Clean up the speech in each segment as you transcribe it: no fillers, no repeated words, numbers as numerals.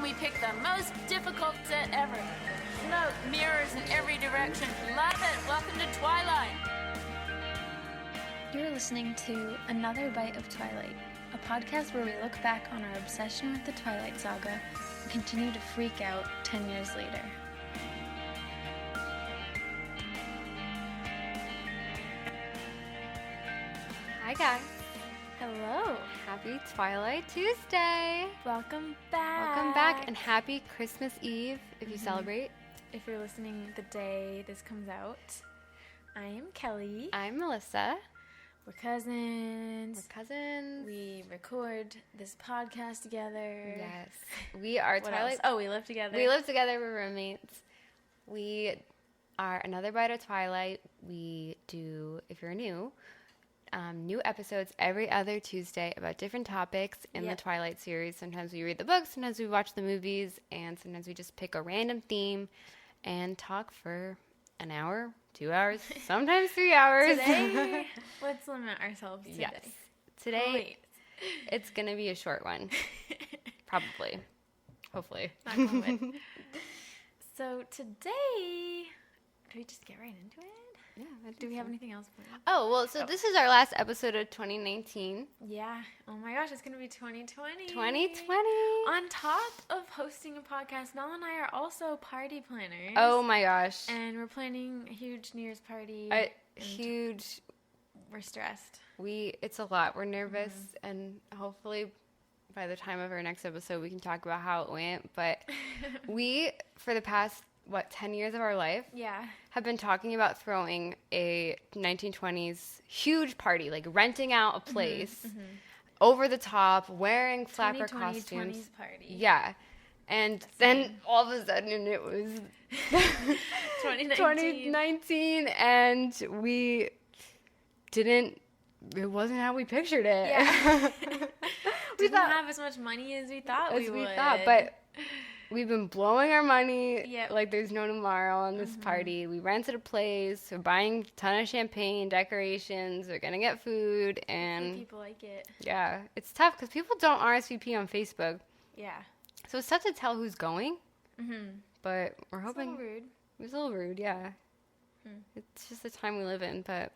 we pick the most difficult set ever. Smoke, mirrors in every direction. Love it. Welcome to Twilight. You're listening to Another Bite of Twilight, a podcast where we look back on our obsession with the Twilight saga and continue to freak out 10 years later. Hi guys. Hello. Happy Twilight Tuesday. Welcome back. Welcome back and happy Christmas Eve if you celebrate. If you're listening the day this comes out, I am Kelly. I'm Melissa. We're cousins. We We record this podcast together. Yes. We are What Twilight. else? Oh, we live together. We live together. We're roommates. We are Another Bite of Twilight. We do, if you're new episodes every other Tuesday about different topics in the Twilight series. Sometimes we read the books, sometimes we watch the movies, and sometimes we just pick a random theme and talk for an hour, 2 hours, sometimes 3 hours. Today, let's limit ourselves today. Yes. Today, it's going to be a short one. Probably. Hopefully. Knock on wood. So today, do we just get right into it? Yeah. Do we have anything else planned? Oh, well, so this is our last episode of 2019. Yeah. Oh my gosh, it's going to be 2020. 2020. On top of hosting a podcast, Mel and I are also party planners. Oh my gosh. And we're planning a huge New Year's party. Huge. We're stressed. It's a lot. We're nervous, and hopefully by the time of our next episode, we can talk about how it went. But we, for the past, 10 years of our life, have been talking about throwing a 1920s huge party, like renting out a place, over the top, wearing flapper costumes. 2020s party. Yeah. And then all of a sudden it was 2019, and we didn't, it wasn't how we pictured it. Yeah. We didn't have as much money as we thought we would. But we've been blowing our money Yep. like there's no tomorrow on this party. We rented a place. We're buying a ton of champagne, decorations. We're going to get food. And people like it. yeah, it's tough because people don't RSVP on Facebook. Yeah. So it's tough to tell who's going. But we're hoping. It's a little rude. It was a little rude, yeah. It's just the time we live in. But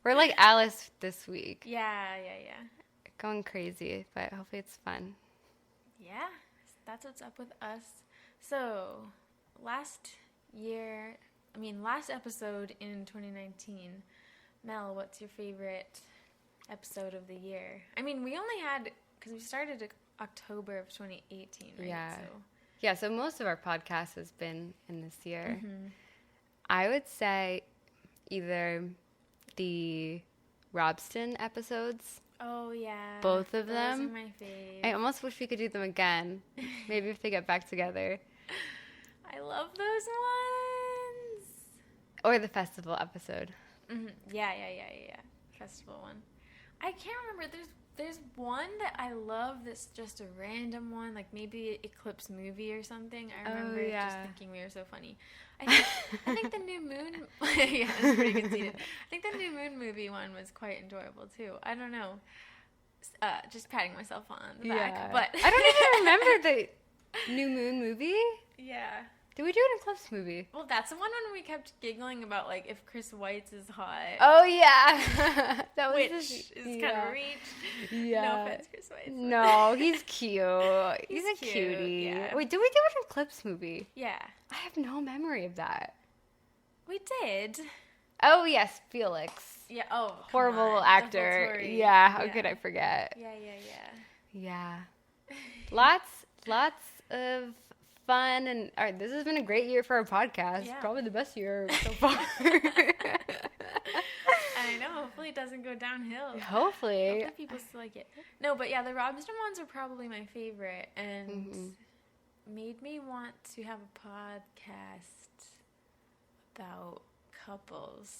we're like Alice this week. Yeah. Going crazy, but hopefully it's fun. Yeah. That's what's up with us. So, last episode in 2019, Mel, what's your favorite episode of the year? I mean, we only had, because we started October of 2018, right? Yeah. Yeah, so most of our podcast has been in this year. I would say either the Robston episodes. Oh, yeah. Both of them. Those are my fave. I almost wish we could do them again. Maybe if they get back together. I love those ones. Or the festival episode. Yeah. Festival one. I can't remember. There's one that I love that's just a random one, like maybe Eclipse movie or something. I remember just thinking we were so funny. I think the New Moon... yeah, that's pretty conceited. I think the New Moon movie one was quite enjoyable, too. I don't know. Just patting myself on the back. But I don't even remember the New Moon movie. Yeah. Did we do an Eclipse movie? Well, that's the one when we kept giggling about, like, if Chris Weitz is hot. Oh, yeah. That was Which is kind of reach. Yeah. No offense, Chris Weitz. No, he's cute. He's a cute, cutie. yeah. Wait, did we do an Eclipse movie? Yeah. I have no memory of that. We did. Oh, yes, Felix. Yeah, oh, horrible actor. Yeah, how could I forget? Yeah. Lots of fun, and all right, this has been a great year for our podcast. Yeah. Probably the best year so far. I know. Hopefully it doesn't go downhill. Hopefully people still like it. No, but yeah, the Robinson ones are probably my favorite, and made me want to have a podcast about couples.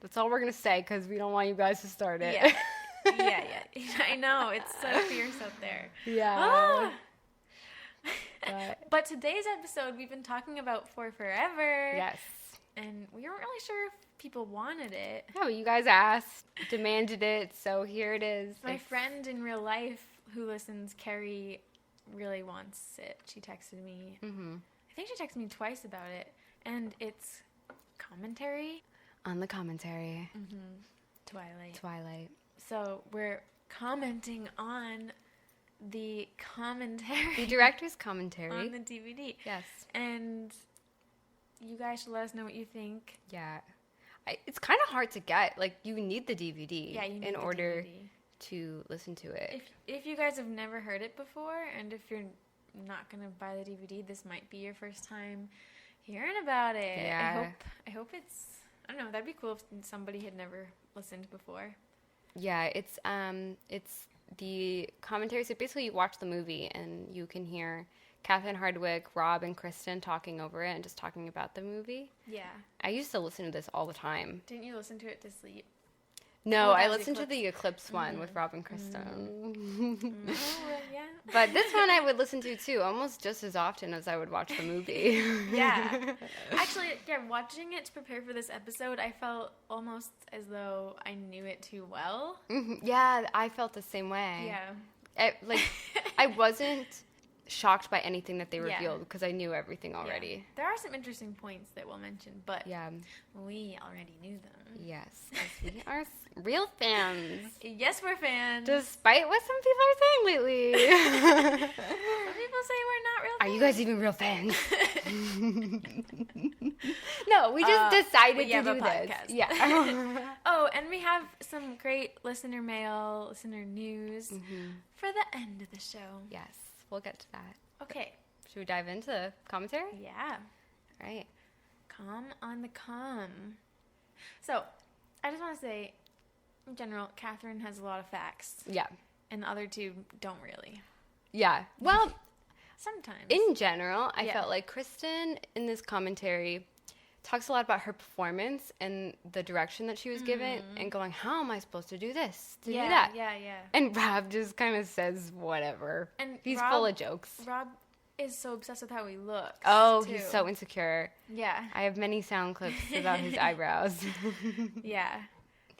That's all we're gonna say because we don't want you guys to start it. Yeah. I know, it's so fierce out there. Yeah. But today's episode, we've been talking about for forever. Yes. And we weren't really sure if people wanted it. No, you guys asked, demanded it, so here it is. My friend in real life who listens, Carrie, really wants it. She texted me. Mm-hmm. I think she texted me twice about it. And it's commentary. On the commentary. Mm-hmm. Twilight. So we're commenting on the commentary. The director's commentary. On the DVD. Yes. And you guys should let us know what you think. Yeah. It's kind of hard to get. Like, you need the DVD in order to listen to it. If you guys have never heard it before, and if you're not going to buy the DVD, this might be your first time hearing about it. Yeah. I hope it's, I don't know, that'd be cool if somebody had never listened before. Yeah, it's the commentary. So basically you watch the movie and you can hear Catherine Hardwicke, Rob, and Kristen talking over it and just talking about the movie. Yeah. I used to listen to this all the time. Didn't you listen to it to sleep? No, I that's listened to the Eclipse one with Rob and Kristen. Yeah. But this one I would listen to too, almost just as often as I would watch the movie. Yeah. Actually, watching it to prepare for this episode, I felt almost as though I knew it too well. Mm-hmm. Yeah, I felt the same way. Yeah. I wasn't shocked by anything that they revealed because I knew everything already. Yeah. There are some interesting points that we'll mention, but we already knew them. Yes, because we are real fans. Yes, we're fans. Despite what some people are saying lately. Some people say we're not real fans. Are you guys even real fans? No, we just decided to do this. Yeah. Oh, and we have some great listener mail, listener news for the end of the show. Yes, we'll get to that. Okay. Should we dive into commentary? Yeah. All right. Calm on the calm. So, I just want to say, in general, Catherine has a lot of facts. Yeah. And the other two don't really. Yeah. Well, sometimes. In general, I felt like Kristen in this commentary talks a lot about her performance and the direction that she was given and going, how am I supposed to do this, do that? Yeah. And Rob just kind of says whatever. And he's full of jokes. Rob is so obsessed with how he looks. Oh, too. He's so insecure. Yeah. I have many sound clips about his eyebrows. Yeah.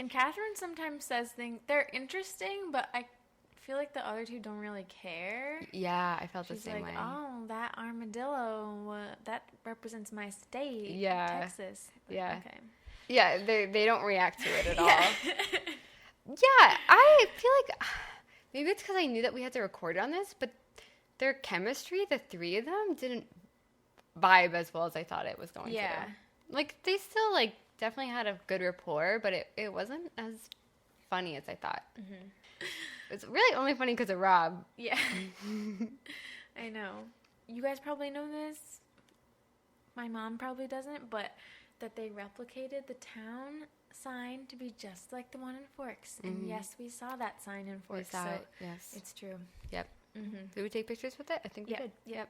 And Catherine sometimes says things, they're interesting, but I feel like the other two don't really care. Yeah, I felt the same She's way. like, oh, that armadillo, that represents my state, Texas. Yeah. Okay. Yeah, they don't react to it at all. Yeah, I feel like maybe it's because I knew that we had to record on this, but their chemistry, the three of them, didn't vibe as well as I thought it was going to. Like, they still, like, definitely had a good rapport, but it wasn't as funny as I thought. Mm-hmm. It's really only funny because of Rob. Yeah. I know. You guys probably know this. My mom probably doesn't, but that they replicated the town sign to be just like the one in Forks. Mm-hmm. And yes, we saw that sign in Forks. We saw it, yes. It's true. Yep. Mm-hmm. Did we take pictures with it? I think we did. Yep.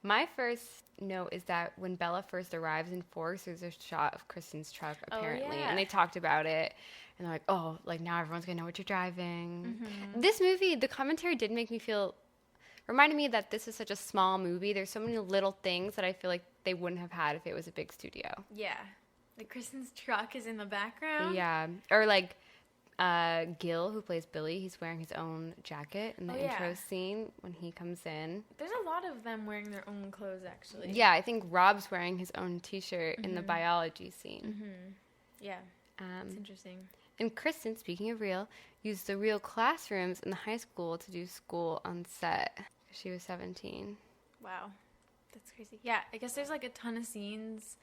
My first note is that when Bella first arrives in Forks, there's a shot of Kristen's truck, apparently. And they talked about it. And they're like, oh, like now everyone's going to know what you're driving. Mm-hmm. This movie, the commentary did make me reminded me that this is such a small movie. There's so many little things that I feel like they wouldn't have had if it was a big studio. Yeah. Like Kristen's truck is in the background. Yeah. Or like Gil, who plays Billy, he's wearing his own jacket in the intro scene when he comes in. There's a lot of them wearing their own clothes, actually. Yeah, I think Rob's wearing his own T-shirt in the biology scene. Mm-hmm. Yeah. It's interesting. And Kristen, speaking of real, used the real classrooms in the high school to do school on set. She was 17. Wow. That's crazy. Yeah, I guess there's like a ton of scenes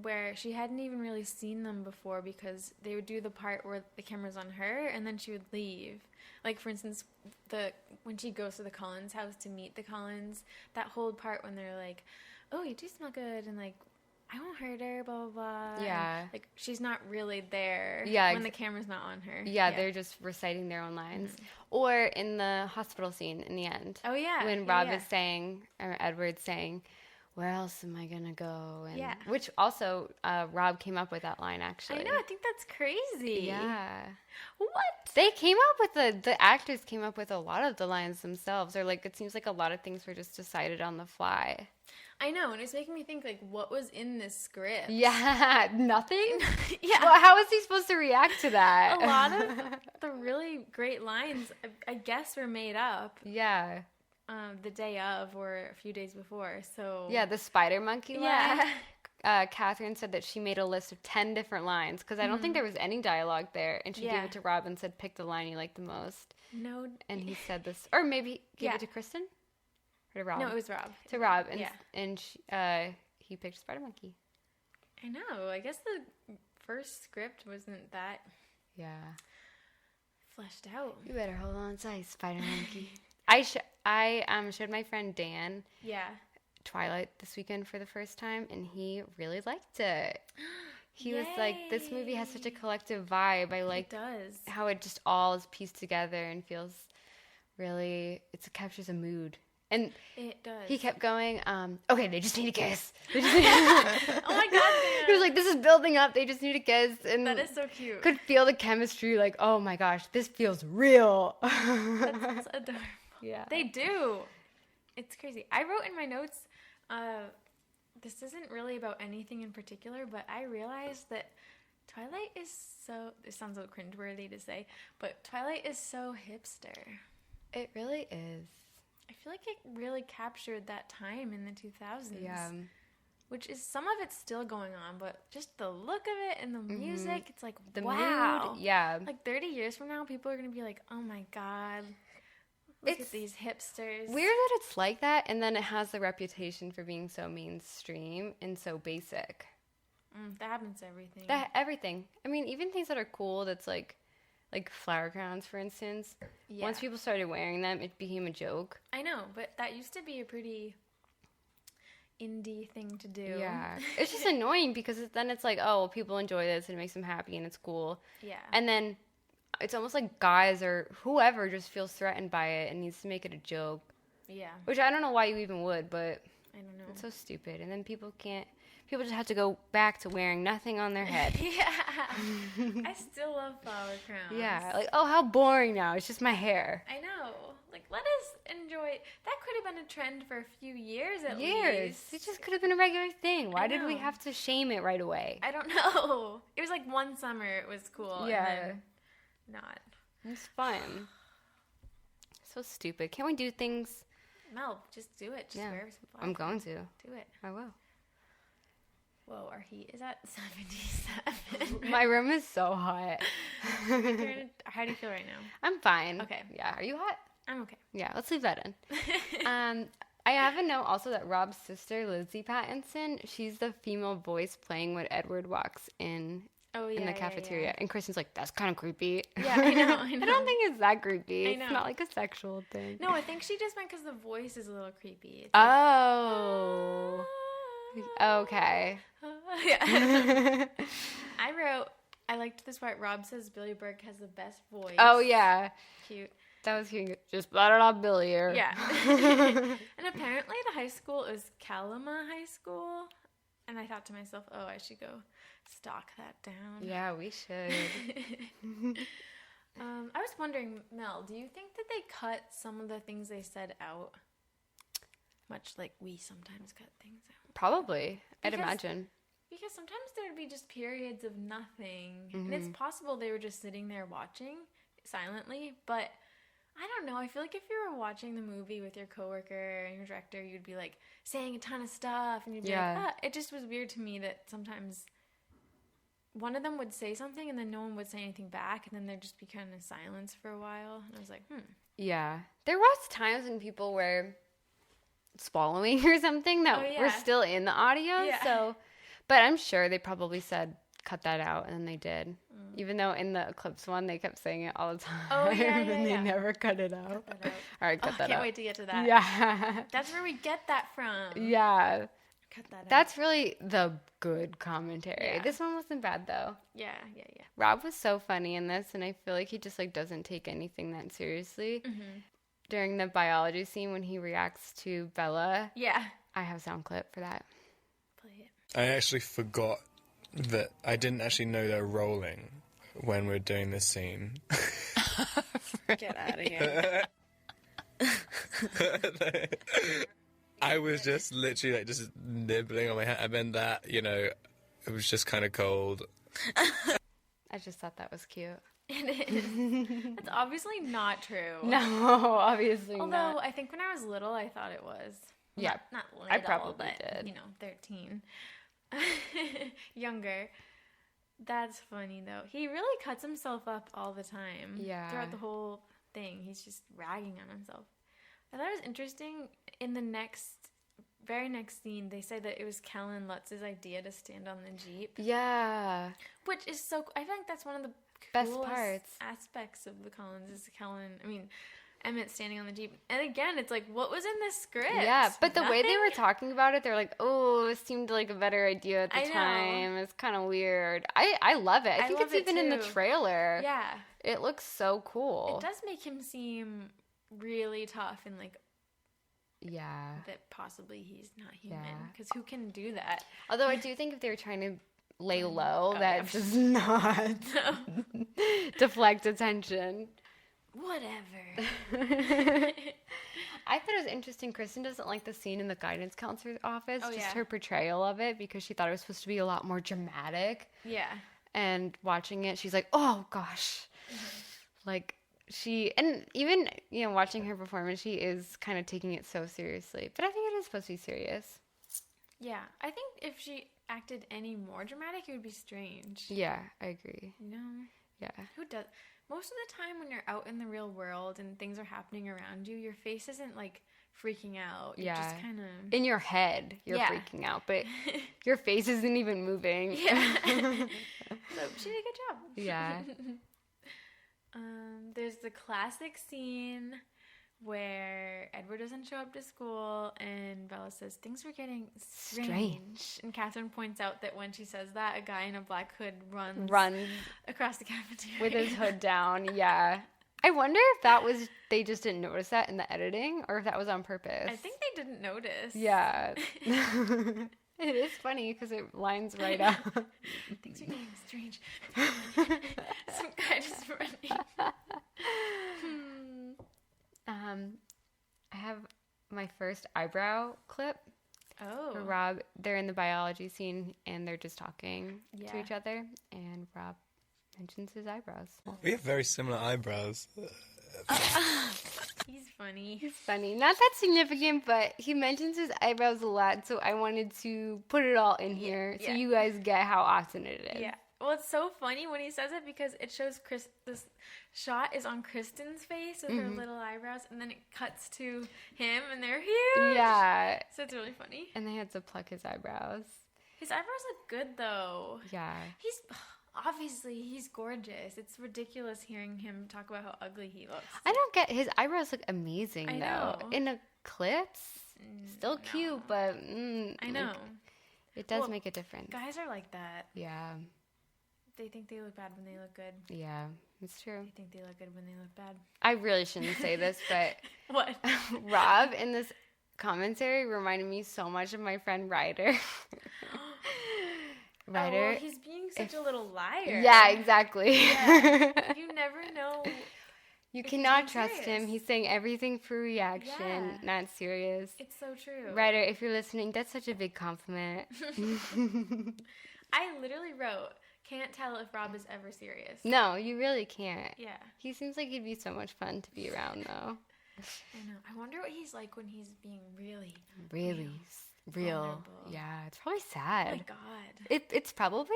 where she hadn't even really seen them before because they would do the part where the camera's on her and then she would leave. Like, for instance, when she goes to the Collins house to meet the Collins, that whole part when they're like, oh, you do smell good, and like, I won't hurt her, blah, blah, blah. Yeah. And, like, she's not really there when the camera's not on her. Yeah, they're just reciting their own lines. Mm-hmm. Or in the hospital scene in the end. Oh, yeah. When Rob is saying, or Edward's saying, where else am I going to go? And, which also, Rob came up with that line, actually. I know, I think that's crazy. Yeah. What? They came up with the actors came up with a lot of the lines themselves. Or, like, it seems like a lot of things were just decided on the fly. I know, and it's making me think, like, what was in this script? Yeah, nothing? Yeah. Well, how was he supposed to react to that? A lot of the really great lines, I guess, were made up. Yeah. the day of or a few days before. So yeah, the spider monkey line. Catherine said that she made a list of 10 different lines because I don't think there was any dialogue there, and she gave it to Rob and said, "Pick the line you like the most." No, and he said this, or maybe gave it to Kristen or to Rob. No, it was Rob. To Rob, and he picked spider monkey. I know. I guess the first script wasn't that fleshed out. You better hold on tight, spider monkey. I showed my friend Dan Twilight this weekend for the first time, and he really liked it. He was like, this movie has such a collective vibe. I like how it just all is pieced together and feels really, it captures a mood. And it does. He kept going, okay, they just need a kiss. Oh my God, Dan. He was like, this is building up. They just need a kiss. And that is so cute. Could feel the chemistry, like, oh my gosh, this feels real. That's adorable. Yeah. They do. It's crazy. I wrote in my notes, this isn't really about anything in particular, but I realized that Twilight is so, it sounds so cringeworthy to say, but Twilight is so hipster. It really is. I feel like it really captured that time in the 2000s. Yeah. Which is, some of it's still going on, but just the look of it and the music, it's like, the wow. mood, yeah. Like 30 years from now, people are going to be like, oh my God, look at these hipsters. Weird that it's like that, and then it has the reputation for being so mainstream and so basic. That happens to everything. Everything. I mean, even things that are cool, that's like flower crowns, for instance. Yeah. Once people started wearing them, it became a joke. I know, but that used to be a pretty indie thing to do. Yeah. It's just annoying because then it's like, oh, well, people enjoy this and it makes them happy and it's cool. Yeah. And then it's almost like guys or whoever just feels threatened by it and needs to make it a joke. Yeah. Which I don't know why you even would, but I don't know. It's so stupid. And then people just have to go back to wearing nothing on their head. Yeah. I still love flower crowns. Yeah. Like, oh, how boring now. It's just my hair. I know. Like, let us enjoy. That could have been a trend for a few years at least. It just could have been a regular thing. Why did we have to shame it right away? I don't know. It was like one summer it was cool. Yeah. And then not. It's fun. So stupid. Can't we do things? Mel, just do it. Just wear some flower I'm going to. Do it. I will. Whoa, our heat is at 77. My room is so hot. How do you feel right now? I'm fine. Okay. Yeah. Are you hot? I'm okay. Yeah, let's leave that in. I have a note also that Rob's sister, Lizzie Pattinson, she's the female voice playing when Edward walks in the cafeteria. And Kristen's like, that's kind of creepy. Yeah, I know. I don't think it's that creepy. I know. It's not like a sexual thing. No, I think she just meant because the voice is a little creepy. It's oh. Okay. Yeah. I liked this part. Rob says Billy Burke has the best voice. Oh, yeah. Cute. That was cute. Just blotted off Billy here. Yeah. And apparently the high school is Kalama High School. And I thought to myself, oh, I should go stalk that down. Yeah, we should. I was wondering, Mel, do you think that they cut some of the things they said out? Much like we sometimes cut things out. Probably. I'd imagine. Because sometimes there would be just periods of nothing. And it's possible they were just sitting there watching silently. But I don't know. I feel like if you were watching the movie with your coworker and your director, you'd be like saying a ton of stuff. And you'd be like, it just was weird to me that sometimes one of them would say something and then no one would say anything back. And then there'd just be kind of silence for a while. And I was like, Yeah. There was times when people were swallowing or something that were still in the audio. Yeah. So, but I'm sure they probably said cut that out, and then they did. Even though in the Eclipse one they kept saying it all the time. Oh yeah, and they never cut it out. Cut that out. All right, cut that out. Can't wait to get to that. Yeah. That's where we get that from. Yeah. Cut that out. That's really the good commentary. Yeah. This one wasn't bad though. Yeah. Rob was so funny in this, and I feel like he just doesn't take anything that seriously. During the biology scene when he reacts to Bella. Yeah. I have a sound clip for that. Play it. I actually forgot that I didn't actually know they were rolling when we were doing this scene. Get out of here. I was just literally just nibbling on my hat. I meant that, it was just kind of cold. I just thought that was cute. It is. That's obviously not true. No, obviously Although, not. I think when I was little, I thought it was. Yeah, Not little, I probably but, did. 13. Younger. That's funny, though. He really cuts himself up all the time. Yeah. Throughout the whole thing. He's just ragging on himself. I thought it was interesting. In the very next scene, they say that it was Kellen Lutz's idea to stand on the Jeep. Yeah. Which is so... I think that's one of the Best coolest parts. aspects of the Collins is Emmett standing on the Jeep. And again, it's like, what was in the script? Yeah, but the way they Nothing? were talking about it, they're like, oh, it seemed like a better idea at the I know. time. It's kind of weird. I love it. I think love it's it even in the too. trailer. Yeah. It looks so cool. It does make him seem really tough and like Yeah. that possibly he's not human. Yeah. Because who can do that? Although I do think if they were trying to lay low, Oh, that yeah. does not deflect attention. Whatever. I thought it was interesting. Kristen doesn't like the scene in the guidance counselor's office, Oh, just yeah. her portrayal of it, because she thought it was supposed to be a lot more dramatic. Yeah. And watching it, she's like, oh gosh. Like, and even, watching her performance, she is kind of taking it so seriously. But I think it is supposed to be serious. Yeah. I think if she acted any more dramatic, it would be strange. Yeah, I agree. Yeah. Who does? Most of the time when you're out in the real world and things are happening around you, your face isn't like freaking out. You're just kind of... In your head, you're Yeah. freaking out, but your face isn't even moving. Yeah. So she did a good job. Yeah. There's the classic scene where Edward doesn't show up to school and Bella says, things were getting strange. And Catherine points out that when she says that, a guy in a black hood runs across the cafeteria. With his hood down, yeah. I wonder if they just didn't notice that in the editing, or if that was on purpose. I think they didn't notice. Yeah. It is funny because it lines right up. Things are getting strange. Some guy just running. I have my first eyebrow clip. Oh. For Rob, they're in the biology scene and they're just talking to Yeah. each other, and Rob mentions his eyebrows. We have very similar eyebrows. He's funny. It's funny. Not that significant, but he mentions his eyebrows a lot, so I wanted to put it all in here so yeah. you guys get how awesome it is. Yeah. Well, it's so funny when he says it because it shows this shot is on Kristen's face with her little eyebrows, and then it cuts to him, and they're huge. Yeah. So it's really funny. And they had to pluck his eyebrows. His eyebrows look good, though. Yeah. He's gorgeous. It's ridiculous hearing him talk about how ugly he looks. I don't get his eyebrows look amazing I though. know. In eclipse, still cute, but I know. It does Well, make a difference. Guys are like that. Yeah. They think they look bad when they look good. Yeah, it's true. They think they look good when they look bad. I really shouldn't say this, but What? Rob in this commentary reminded me so much of my friend Ryder. Ryder. Oh, well, he's being such a little liar. Yeah, exactly. Yeah. You never know. You if he's cannot being trust serious. him. He's saying everything for reaction, Yeah. not serious. It's so true. Ryder, if you're listening, that's such a big compliment. I literally wrote, can't tell if Rob is ever serious. No, you really can't. Yeah. He seems like he'd be so much fun to be around, though. I know. I wonder what he's like when he's being really Real. vulnerable. Yeah, it's probably Oh sad. my God. It's probably,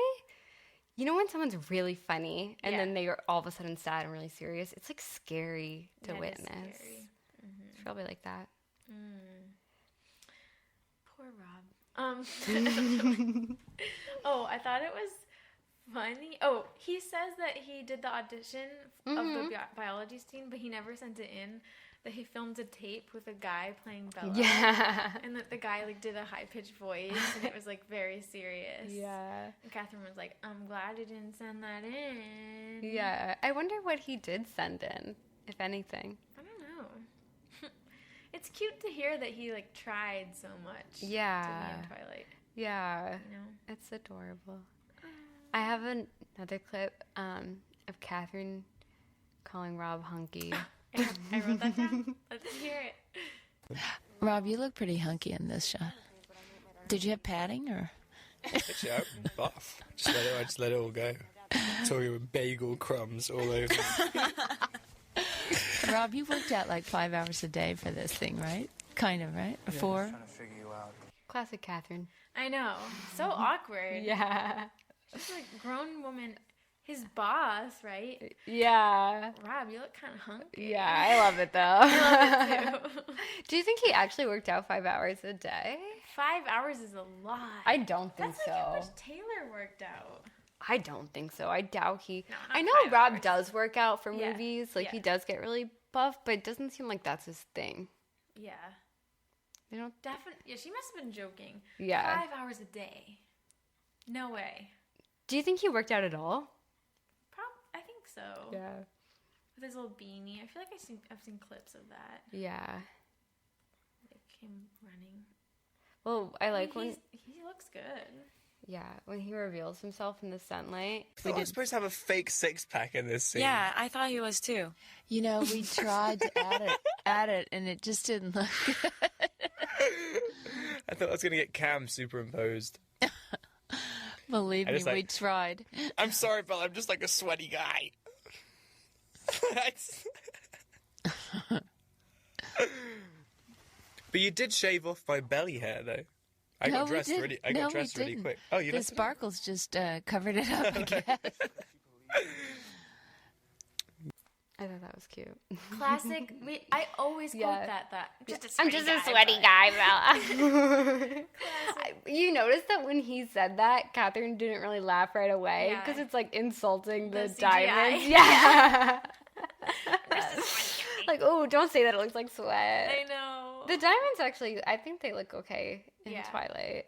when someone's really funny and Yeah. then they are all of a sudden sad and really serious, it's like scary to That is witness. scary. It's probably like that. Poor Rob. Oh, I thought it was funny. Oh, he says that he did the audition of the biology scene, but he never sent it in. That he filmed a tape with a guy playing Bella. Yeah. And that the guy did a high-pitched voice, and it was very serious. Yeah. And Catherine was like, I'm glad you didn't send that in. Yeah. I wonder what he did send in, if anything. I don't know. It's cute to hear that he tried so much. Yeah. To be in Twilight. Yeah. You know? It's adorable. I have another clip of Catherine calling Rob hunky. I wrote that down. Let's hear it. Rob, you look pretty hunky in this shot. Did you have padding or? Actually, I'm buff. I just let it all go. Talking with bagel crumbs all over. Rob, you worked out like 5 hours a day for this thing, right? Kind of, right? Or 4? Trying to figure you out. Classic Catherine. I know. So awkward. Yeah. She's like grown woman. His boss, right? Yeah. Rob, you look kind of hunky. Yeah, I love it though. I love it too. Do you think he actually worked out 5 hours a day? 5 hours is a lot. I don't think That's so. like how much Taylor worked out. I don't think so. I doubt he. No, not I know 5 Rob hours. does work out for Yeah, movies. Like yeah. he does get really buff, but it doesn't seem like that's his thing. Yeah. You know? Definitely. Yeah, she must have been joking. Yeah. 5 hours a day. No way. Do you think he worked out at all? I think so. Yeah. With his little beanie. I feel like I've seen clips of that. Yeah. Like him running. Well, I like when. He looks good. Yeah, when he reveals himself in the sunlight. I thought I was supposed to have a fake six-pack in this scene. Yeah, I thought he was too. You know, we tried to add it, and it just didn't look good. I thought I was going to get Cam superimposed. Believe I me, just, like- we tried. I'm sorry, but I'm just like a sweaty guy. But you did shave off my belly hair, though. I No, got we dressed didn't. really. I No, got we dressed really didn't. quick. Oh, you The didn't? sparkles just covered it up, I guess. I thought that was cute. Classic. I always quote Yeah. that. I'm just a sweaty guy, Bella. You noticed that when he said that, Catherine didn't really laugh right away Yeah. because it's like insulting the, The CGI. diamonds. Yeah. Like, oh, don't say that it looks like sweat. I know. The diamonds actually, I think they look okay in Yeah. Twilight.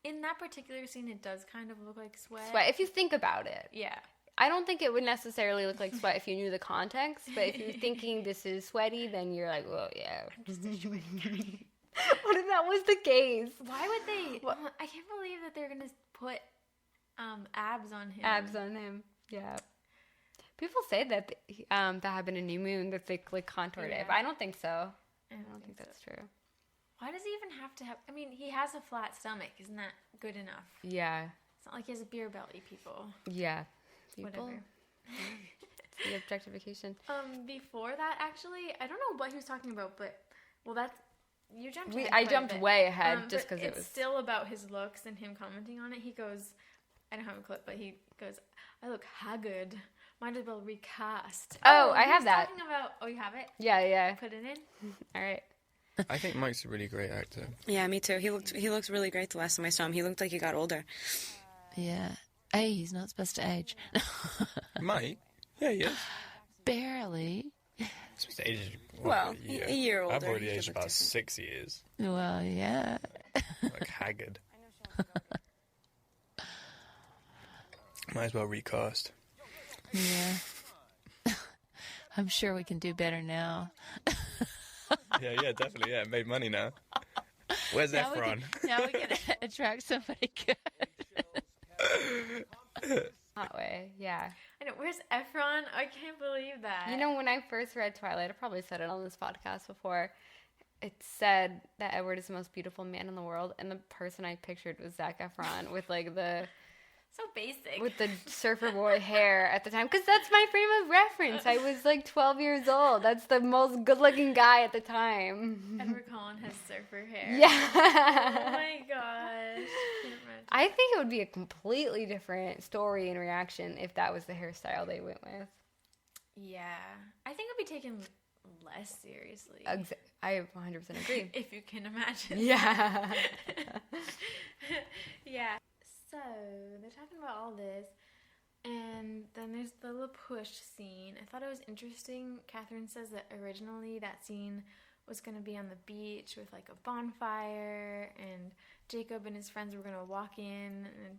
In that particular scene, it does kind of look like sweat. Sweat, if you think about it. Yeah. I don't think it would necessarily look like sweat if you knew the context, but if you're thinking this is sweaty, then you're like, well, yeah. What if that was the case? Why would they? I can't believe that they're gonna put abs on him. Abs on him. Yeah. People say that that happened in New Moon, that they like contoured Yeah. it, but I don't think so. I I don't think that's true. Why does he even have to have? I mean, he has a flat stomach. Isn't that good enough? Yeah. It's not like he has a beer belly, people. Yeah. People, Whatever. the objectification. Before that, actually, I don't know what he was talking about, but that's you jumped. ahead I quite a jumped bit. way ahead just but because it it's was. still about his looks and him commenting on it. He goes, I don't have a clip, but he goes, "I look haggard. Might as well recast." Oh, I he have was that. Talking about, you have it. Yeah. Put it in. All right. I think Mike's a really great actor. Yeah, me too. He looked really great the last time I saw him. He looked like he got older. Yeah. Hey, he's not supposed to age. Mike? Yeah, he is. Barely. Supposed to age. Well, a year older. I've already He aged looked about different. 6 years. Well, yeah. Like haggard. Might as well recast. Yeah. I'm sure we can do better now. Yeah, definitely. Yeah, made money now. Where's Now we Efron? now we can attract somebody good. That way. Yeah. I know. Where's Efron? I can't believe that. You know, when I first read Twilight, I probably said it on this podcast before. It said that Edward is the most beautiful man in the world, and the person I pictured was Zac Efron with like so basic. with the surfer boy hair at the time, because that's my frame of reference. I was like 12 years old. That's the most good-looking guy at the time. Edward Cullen has surfer hair. Yeah. Oh my gosh. Can't imagine. I think it would be a completely different story and reaction if that was the hairstyle they went with. Yeah. I think it would be taken less seriously. I 100% agree. If you can imagine. Yeah. Yeah. So, they're talking about all this. And then there's the La Push scene. I thought it was interesting. Catherine says that originally that scene was going to be on the beach with like a bonfire, and Jacob and his friends were going to walk in and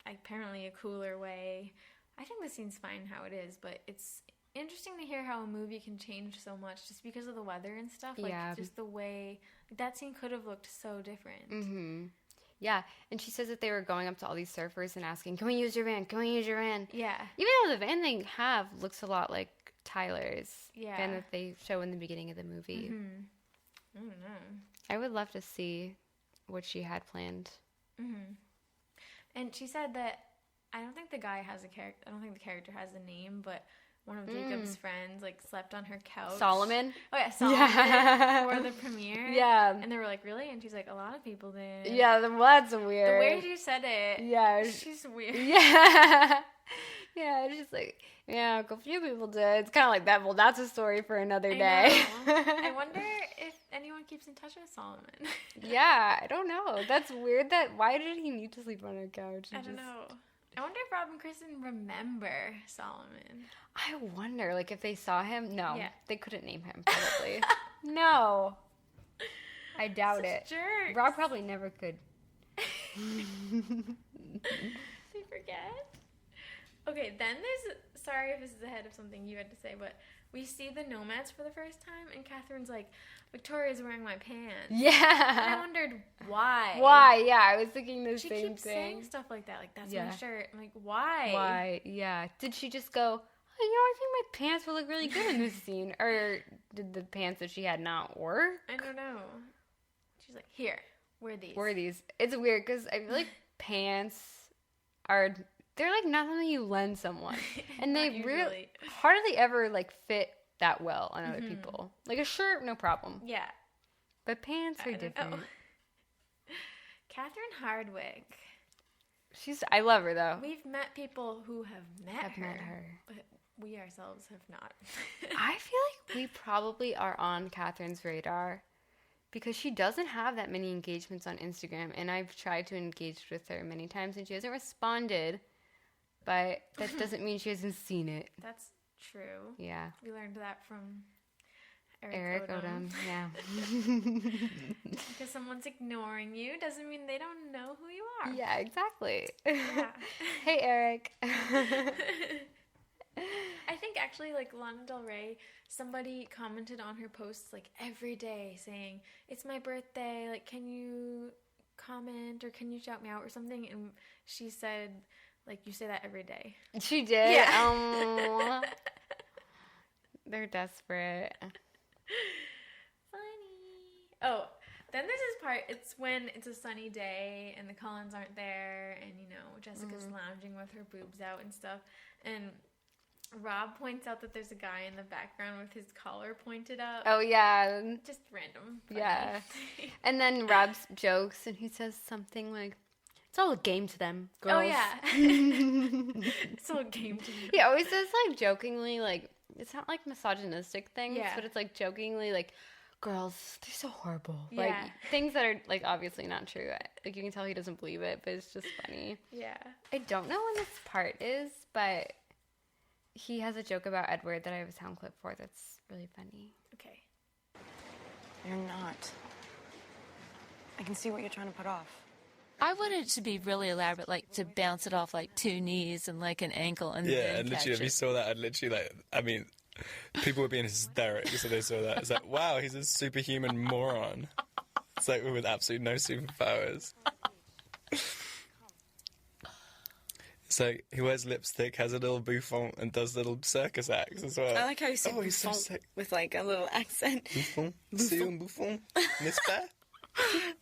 apparently a cooler way. I think the scene's fine how it is, but it's interesting to hear how a movie can change so much just because of the weather and stuff. Like, Yeah. just the way that scene could have looked so different. Mm-hmm. Yeah, and she says that they were going up to all these surfers and asking, can we use your van? Can we use your van? Yeah. Even though the van they have looks a lot like Tyler's Yeah. van that they show in the beginning of the movie. Mm-hmm. I don't know. I would love to see what she had planned. Mm-hmm. And she said that I don't think the guy has a character. I don't think the character has a name, but one of Jacob's friends like slept on her couch. Solomon? Oh yeah, Solomon for the premiere. Yeah. And they were like, really? And she's like, a lot of people did. Yeah, that's weird. The way she said it. Yeah. She's weird. Yeah. Yeah, it's just like, yeah, a few people did. It's kind of like that. Well, that's a story for another day. I wonder if anyone keeps in touch with Solomon. Yeah, I don't know. That's weird. Why did he need to sleep on her couch? I don't know. I wonder if Rob and Kristen remember Solomon. I wonder, like, if they saw him. No, Yeah. they couldn't name him, probably. No. I doubt Such it. jerks. Rob probably never could. They forget. Okay, then there's, sorry if this is ahead of something you had to say, but we see the nomads for the first time, and Catherine's like, Victoria's wearing my pants. And I Yeah. wondered why. Why? Yeah, I was thinking the She same keeps thing. saying stuff like that, like, that's Yeah. my shirt. I'm like, why? Why? Yeah. Did she just go, oh, I think my pants will look really good in this scene? Or did the pants that she had not work? I don't know. She's like, here, wear these. Wear these. It's weird because I feel like pants are, they're like not something you lend someone. And Not they really usually. hardly ever like fit that well on other people. Like a shirt, no problem. Yeah. But pants I are don't different. know. Catherine Hardwicke. I love her though. We've met people who have met Have her. met her. But we ourselves have not. I feel like we probably are on Catherine's radar because she doesn't have that many engagements on Instagram, and I've tried to engage with her many times and she hasn't responded, but that doesn't mean she hasn't seen it. That's true. Yeah. We learned that from Eric Odom, yeah. Because someone's ignoring you doesn't mean they don't know who you are. Yeah, exactly. Yeah. Hey, Eric. I think actually, like, Lana Del Rey, somebody commented on her posts, like, every day saying, it's my birthday, like, can you comment or can you shout me out or something? And she said, like, you say that every day. She did? Yeah. They're desperate. Funny. Oh, then there's this part, it's when it's a sunny day and the Cullens aren't there and, you know, Jessica's lounging with her boobs out and stuff. And Rob points out that there's a guy in the background with his collar pointed up. Oh, yeah. Just random. Funny. Yeah. And then Rob jokes and he says something like, it's all a game to them, girls. Oh, yeah. It's all a game to me. He always says, like, jokingly, like, it's not, like, misogynistic things, Yeah. but it's, like, jokingly, like, girls, they're so horrible. Yeah. Like, things that are, like, obviously not true. Like, you can tell he doesn't believe it, but it's just funny. Yeah. I don't know when this part is, but he has a joke about Edward that I have a sound clip for that's really funny. Okay. You're not. I can see what you're trying to put off. I wanted it to be really elaborate, like to bounce it off like 2 knees and like an ankle and Yeah, then and catch literally, if you it. saw that, I'd literally, like, I mean, people were being hysterics if they saw that. It's like, wow, he's a superhuman moron. It's like, with absolutely no superpowers. It's like, he wears lipstick, has a little bouffant, and does little circus acts as well. I like how you say he's so bouffant sick. with like a little accent. Bouffant? C'est un bouffant, n'est-ce pas?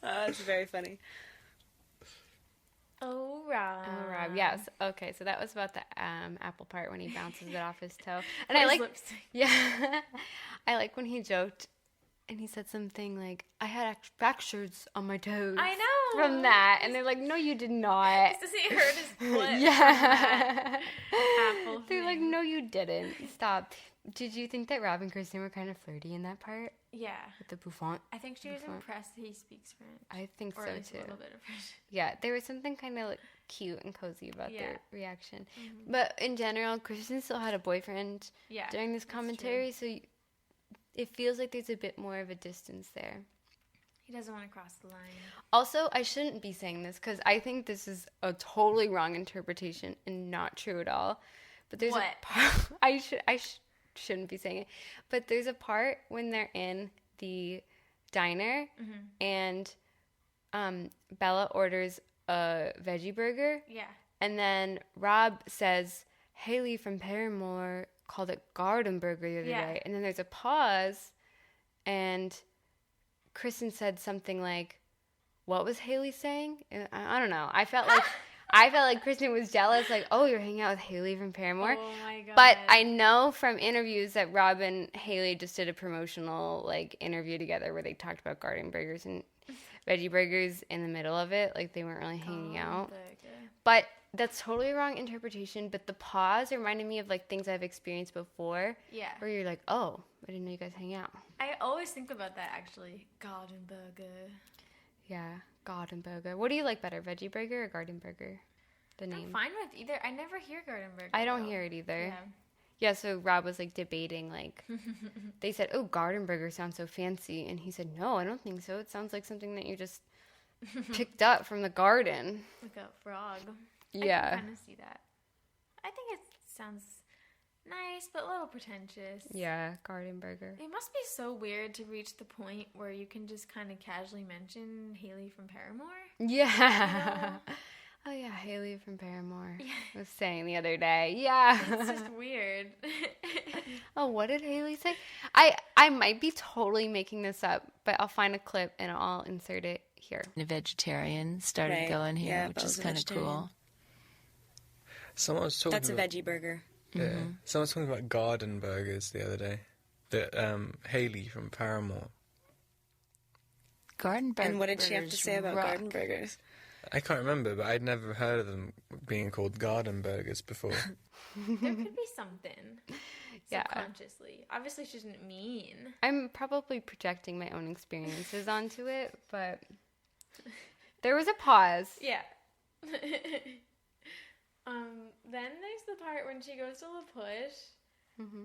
That's very funny. Oh, Rob. Oh, Rob, yes. Okay, so that was about the apple part when he bounces it off his toe. And Or I his like, lipstick. yeah, I like when he joked and he said something like, I had fractures on my toes. I know. From that. And they're like, no, you did not. Just to see he hurt his foot. Yeah. Apple They're like, thing. no, you didn't. Stop. Did you think that Rob and Kristen were kind of flirty in that part Yeah. with the bouffant? I think she was Before. impressed that he speaks French. I think Or so at least too. a little bit of French. Yeah, there was something kind of like cute and cozy about Yeah. their reaction. But in general, Kristen still had a boyfriend Yeah. during this that's commentary, so it feels like there's a bit more of a distance there. He doesn't want to cross the line. Also, I shouldn't be saying this because I think this is a totally wrong interpretation and not true at all. But there's What? a part I shouldn't be saying it. But there's a part when they're in the diner and Bella orders a veggie burger. Yeah. And then Rob says, Haley from Paramore called it Garden Burger the other Yeah. day. And then there's a pause, and Kristen said something like, what was Haley saying? And I don't know. I felt like I felt like Kristen was jealous, like, oh, you're hanging out with Haley from Paramore. Oh my god. But I know from interviews that Rob and Haley just did a promotional like interview together where they talked about garden burgers and veggie burgers in the middle of it. Like they weren't really hanging out. But that's totally a wrong interpretation. But the pause reminded me of like things I've experienced before. Yeah. Where you're like, oh, I didn't know you guys hang out. I always think about that actually. Garden burger. Yeah, garden burger. What do you like better, veggie burger or garden burger? The name. I'm fine with either. I never hear garden burger. I don't though. hear it either. Yeah. Yeah, so Rob was like debating, like, they said, oh, garden burger sounds so fancy. And he said, no, I don't think so. It sounds like something that you just picked up from the garden. Like a frog. Yeah. I can kind of see that. I think it sounds nice, but a little pretentious. Yeah, garden burger. It must be so weird to reach the point where you can just kind of casually mention Haley from Paramore. Yeah. Oh, yeah, Haley from Paramore was saying the other day. Yeah. It's just weird. Oh, what did Haley say? I might be totally making this up, but I'll find a clip and I'll insert it here. A vegetarian started going here, which is kind of cool. Someone was talking That's a veggie burger. Yeah. Someone was talking about garden burgers the other day. Haley from Paramore. Garden burgers. And what did she have to say about garden burgers? I can't remember, but I'd never heard of them being called garden burgers before. There could be something. Yeah. Subconsciously. Obviously, she didn't mean. I'm probably projecting my own experiences onto it, but there was a pause. Yeah. Then there's the part when she goes to La Push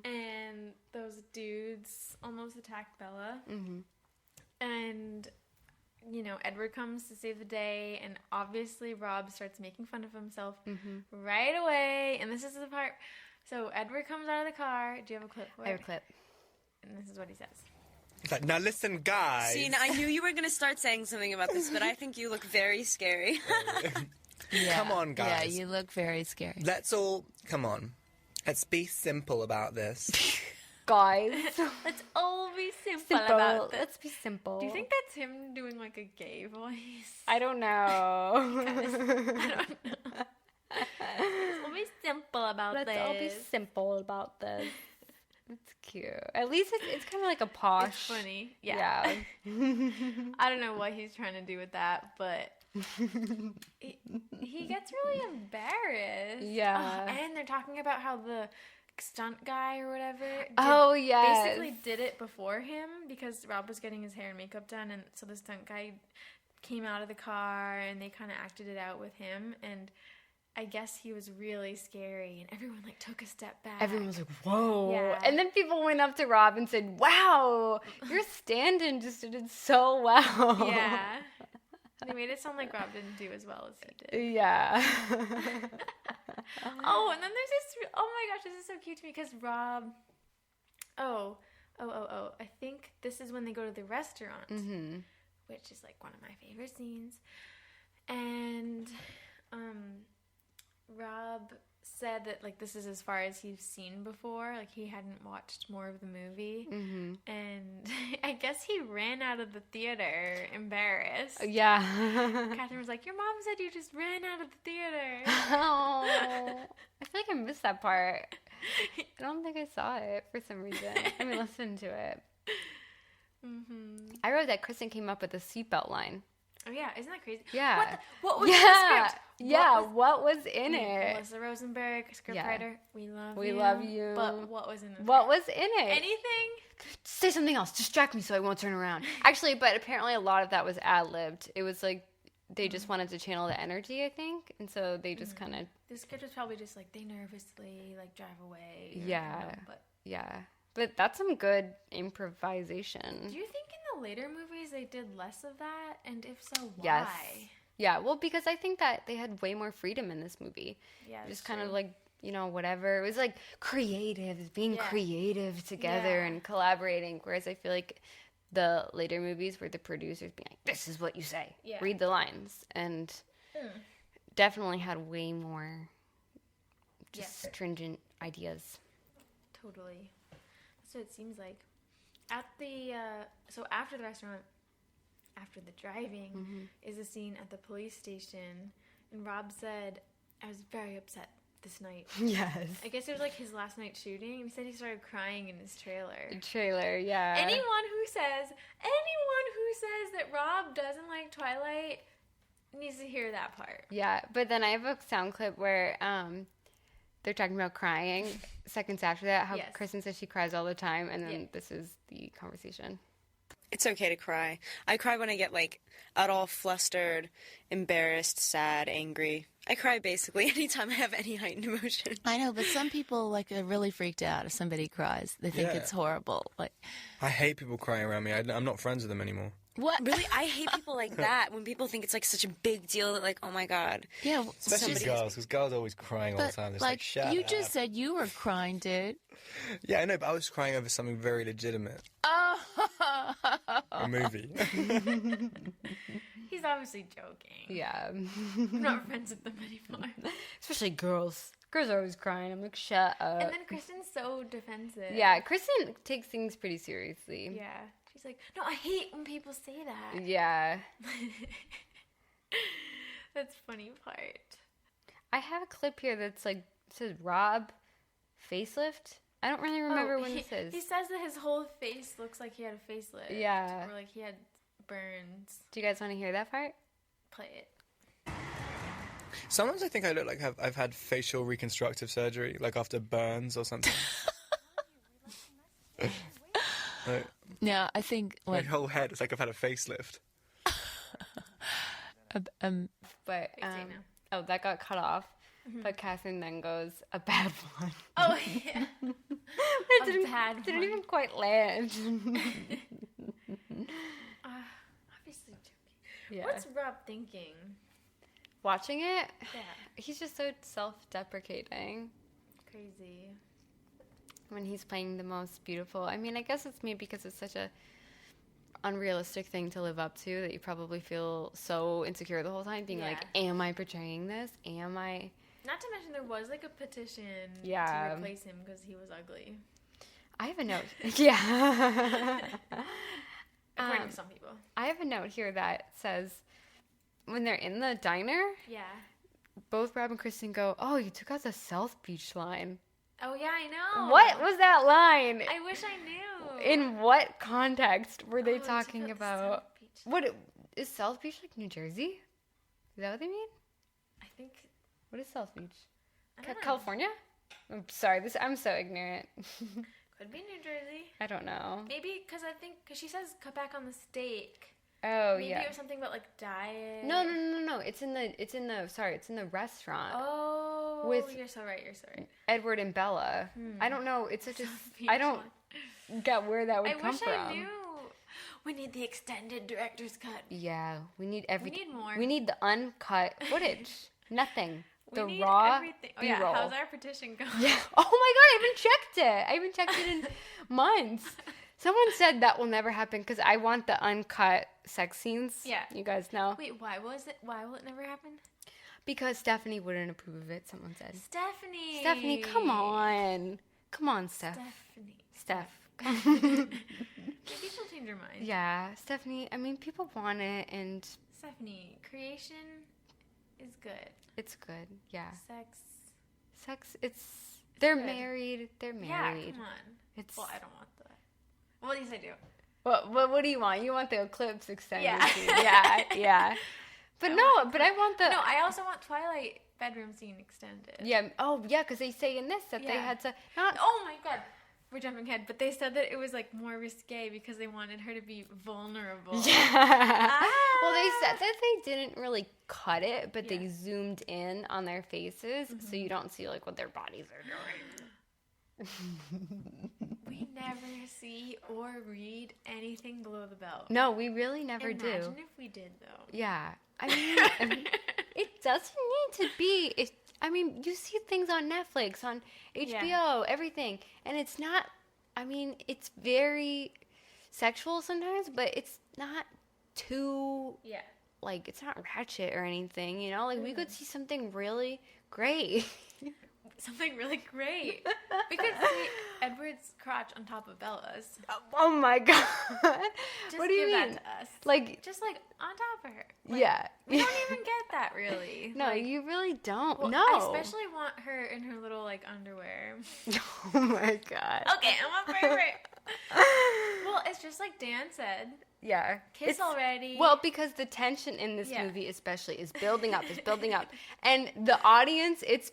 and those dudes almost attack Bella. And, you know, Edward comes to save the day, and obviously Rob starts making fun of himself right away. And this is the part. So Edward comes out of the car. Do you have a clip for it? I have a clip. And this is what he says. It's like, now listen, guys. See, I knew you were going to start saying something about this, but I think you look very scary. Yeah. Come on, guys. Yeah, you look very scary. Come on. Let's be simple about this. Guys. Let's all be simple about this. Let's be simple. Do you think that's him doing like a gay voice? I don't know. I don't know. Let's be simple about this. Let's all be simple about this. It's cute. At least it's kind of like a posh. It's funny. Yeah. I don't know what he's trying to do with that, but he gets really embarrassed. Yeah. Oh, and they're talking about how the stunt guy or whatever basically did it before him because Rob was getting his hair and makeup done, and so the stunt guy came out of the car and they kind of acted it out with him, and I guess he was really scary, and everyone like took a step back. Everyone was like, whoa. Yeah. And then people went up to Rob and said, wow, your stand-in just did so well. Yeah. They made it sound like Rob didn't do as well as he did. Yeah. Oh, and then there's this. Oh my gosh, this is so cute to me because Rob. Oh. I think this is when they go to the restaurant, which is like one of my favorite scenes. And Rob said that like this is as far as he's seen before. Like he hadn't watched more of the movie, and I guess he ran out of the theater embarrassed. Yeah. Catherine was like, "Your mom said you just ran out of the theater." Oh, I feel like I missed that part. I don't think I saw it for some reason. I mean, listened to it. I wrote that Kristen came up with a seatbelt line. Oh yeah, isn't that crazy? Yeah. What was in the script? What was in it? Melissa Rosenberg, scriptwriter. We We love you. But what was in the What script? was in it? Anything? Say something else. Distract me so I won't turn around. Actually, but apparently a lot of that was ad-libbed. It was like they just wanted to channel the energy, I think, and so they just kind of. The script was probably just like they nervously like drive away. Or, Yeah. you know, but Yeah, but that's some good improvisation. do you think in the later movies they did less of that? And if so, why? Yes. Yeah, well, because I think that they had way more freedom in this movie. Yeah, Just kind of like, you know, whatever. It was like creative, being Yeah. creative together Yeah. and collaborating. Whereas I feel like the later movies were the producers being like, this is what you say. Yeah. Read the lines. And definitely had way more just stringent ideas. Totally. That's what it seems like. At the so after the restaurant, after the driving, is a scene at the police station, And Rob said, I was very upset this night. Yes. I guess it was like his last night shooting. And he said he started crying in his trailer. Yeah. Anyone who says that Rob doesn't like Twilight needs to hear that part. Yeah, but then I have a sound clip where they're talking about crying seconds after that, how Yes. Kristen says she cries all the time, and then this is the conversation. It's okay to cry. I cry when I get, like, at all flustered, embarrassed, sad, angry. I cry basically anytime I have any heightened emotion. I know, but some people like are really freaked out if somebody cries. They think it's horrible. Like, I hate people crying around me. I'm not friends with them anymore. what? Really, I hate people like that, when people think it's, like, such a big deal that, like, oh my god. Yeah, Especially girls, because girls are always crying all the but time. It's like shut you up. just said you were crying, dude. Yeah, I know, but I was crying over something very legitimate. Oh, A movie. He's obviously joking. Yeah. I'm not friends with them anymore. Especially girls. Girls are always crying. I'm like, shut up. And then Kristen's so defensive. Yeah, Kristen takes things pretty seriously. Yeah. She's like, no, I hate when people say that. Yeah. That's funny part. I have a clip here that's like, says Rob facelift. I don't really remember when this is. He says that his whole face looks like he had a facelift. Yeah. Or like he had burns. Do you guys want to hear that part? Play it. Sometimes I think I look like I've had facial reconstructive surgery, like after burns or something. Like, no, I think my whole head, it's like I've had a facelift. But Fix it now. oh, that got cut off. But Catherine then goes, a bad one. Oh, yeah. It bad didn't one. even quite land. Obviously joking. Yeah. What's Rob thinking? Watching it, Yeah. he's just so self-deprecating Crazy. when he's playing the most beautiful. I mean, I guess it's maybe because it's such a unrealistic thing to live up to that you probably feel so insecure the whole time, being like, am I portraying this? Am I? Not to mention there was like a petition Yeah. to replace him because he was ugly. I have a note. Yeah. According to some people. I have a note here that says when they're in the diner, Yeah. both Rob and Kristen go, "Oh, you took out the South Beach line." Oh, yeah, I know. What was that line? I wish I knew. In what context were they Oh, talking took out the about? South Beach. What is South Beach like New Jersey? Is that what they mean? I think. What is South Beach? I don't know. California? I'm sorry, I'm so ignorant. Could be New Jersey. I don't know. Maybe because she says cut back on the steak. Oh Maybe yeah. it was something about like diet. No. It's in the restaurant. Oh, With- you're so right. Edward and Bella. I don't know. It's such a. Beach I don't one. get where that would I come wish from. I knew. We need the extended director's cut. Yeah, we need everything. need more. We need the uncut footage. Nothing. The We need raw everything. Oh, B-roll. yeah. How's our petition going? Yeah. Oh my god, I haven't checked it in months. Someone said that will never happen because I want the uncut sex scenes. Yeah. You guys know. Wait, why will it never happen? Because Stephanie wouldn't approve of it, someone said. Stephanie, come on. Come on, Steph. Steph. Maybe she'll change her mind. Yeah, Stephanie, I mean, people want it and Stephanie, creation is good. it's good. Yeah. Sex. They're good. married. They're Yeah, married. come on. It's Well, I don't want that. Well, at least I do. What do you want? You want the eclipse extended? Yeah. scene. Yeah. But I want the No, I also want Twilight bedroom scene extended. Yeah. Oh, yeah, because they say in this that they Yeah. had to not. Oh my god. We're jumping ahead, but they said that it was like more risque because they wanted her to be vulnerable. Yeah. Well, they said that they didn't really cut it, but they zoomed in on their faces so you don't see like what their bodies are doing. We never see or read anything below the belt. No, we really never do. Imagine if we did, though. Yeah. I mean, it doesn't need to be. I mean, you see things on Netflix, on HBO, everything. And it's not, I mean, it's very sexual sometimes, but it's not too, like, it's not ratchet or anything, you know? Like, we could see something really great. something really great. We could see Edward's crotch on top of Bella's. Oh my god. Just What do you give mean? that to us. Like, Just like on top of her. Like, yeah. We don't even get that really. No, Like, you really don't. well, No. I especially want her in her little like underwear. Oh my god. Okay, I'm a favorite. Well, it's just like Dan said. Yeah. Kiss already. Well, because the tension in this Yeah. movie especially is building up, and the audience, it's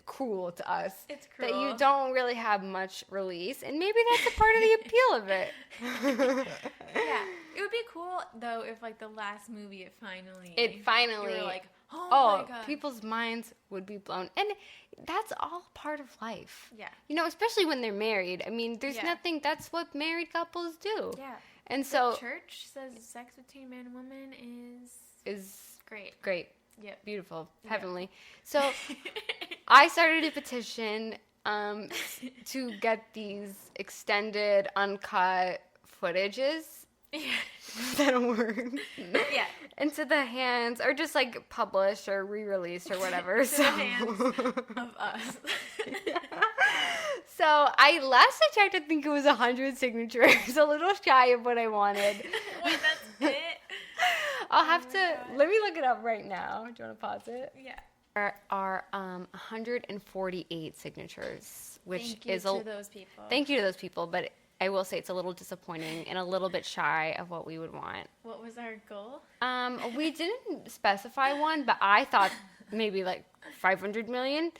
cruel to us. It's that cruel. you don't really have much release, and maybe that's a part of the appeal of it. Yeah, it would be cool though if like the last movie it It you finally, were like, oh my god. people's minds would be blown, and that's all part of life. Yeah. You know, especially when they're married. I mean, there's Yeah. nothing. That's what married couples do. Yeah. And The so church says sex between man and woman is great. great. Yep. Beautiful, heavenly. So I started a petition to get these extended, uncut footages. Yeah. That'll work. Yeah. Into the hands, or just like published or re-released or whatever. To the hands of us. So last I checked, I think it was 100 signatures, a little shy of what I wanted. Wait, that's it? I'll have to, let me look it up right now. Do you want to pause it? Yeah. There are 148 signatures, which Thank you is to those people. Thank you to those people, but I will say it's a little disappointing and a little bit shy of what we would want. What was our goal? We didn't specify one, but I thought maybe like 500 million.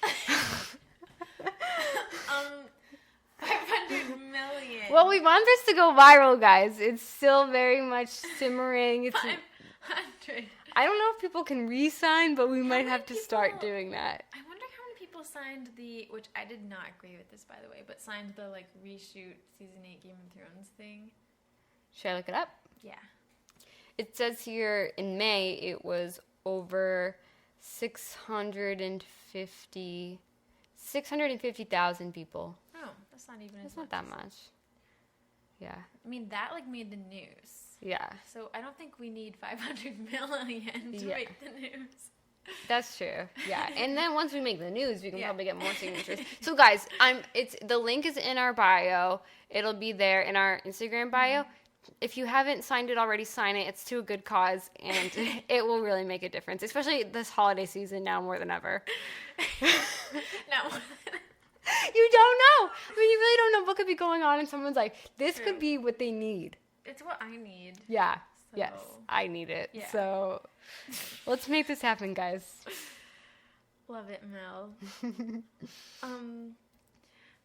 500 million. Well, we want this to go viral, guys. It's still very much simmering. It's 500. I don't know if people can re-sign, but we might many have to start people- doing that. I wonder how many people signed which I did not agree with this, by the way, but signed the like reshoot season 8 Game of Thrones thing. Should I look it up? Yeah. It says here in May it was over 650,000 people. Oh, that's not even. It's as not that much. Yeah. I mean, that like made the news. Yeah. So I don't think we need 500 million to Yeah. make the news. That's true. Yeah. And then once we make the news, we can Yeah. probably get more signatures. So guys, the link is in our bio. It'll be there in our Instagram bio. If you haven't signed it already, sign it. It's to a good cause, and it will really make a difference, especially this holiday season now more than ever. No. You don't know. I mean, you really don't know what could be going on, and someone's like, this True. could be what they need. It's what I need. Yeah. So- Yes. I need it. Yeah. So let's make this happen, guys. Love it, Mel.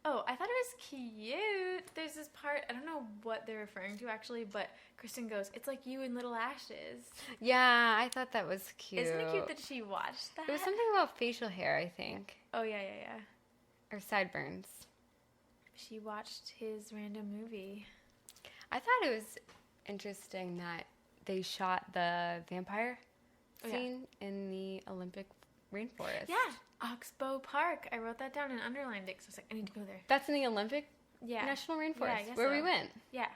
Oh, I thought it was cute. There's this part, I don't know what they're referring to actually, but Kristen goes, "It's like you in Little Ashes." Yeah, I thought that was cute. Isn't it cute that she watched that? It was something about facial hair, I think, Oh, yeah. or sideburns. She watched his random movie. I thought it was interesting that they shot the vampire Oh, yeah. scene in the Olympic rainforest. Yeah, Oxbow Park. I wrote that down and underlined it because I was like, I need to go there. That's in the Olympic Yeah. National Yeah, I Rainforest, guess where so. we went. Yeah.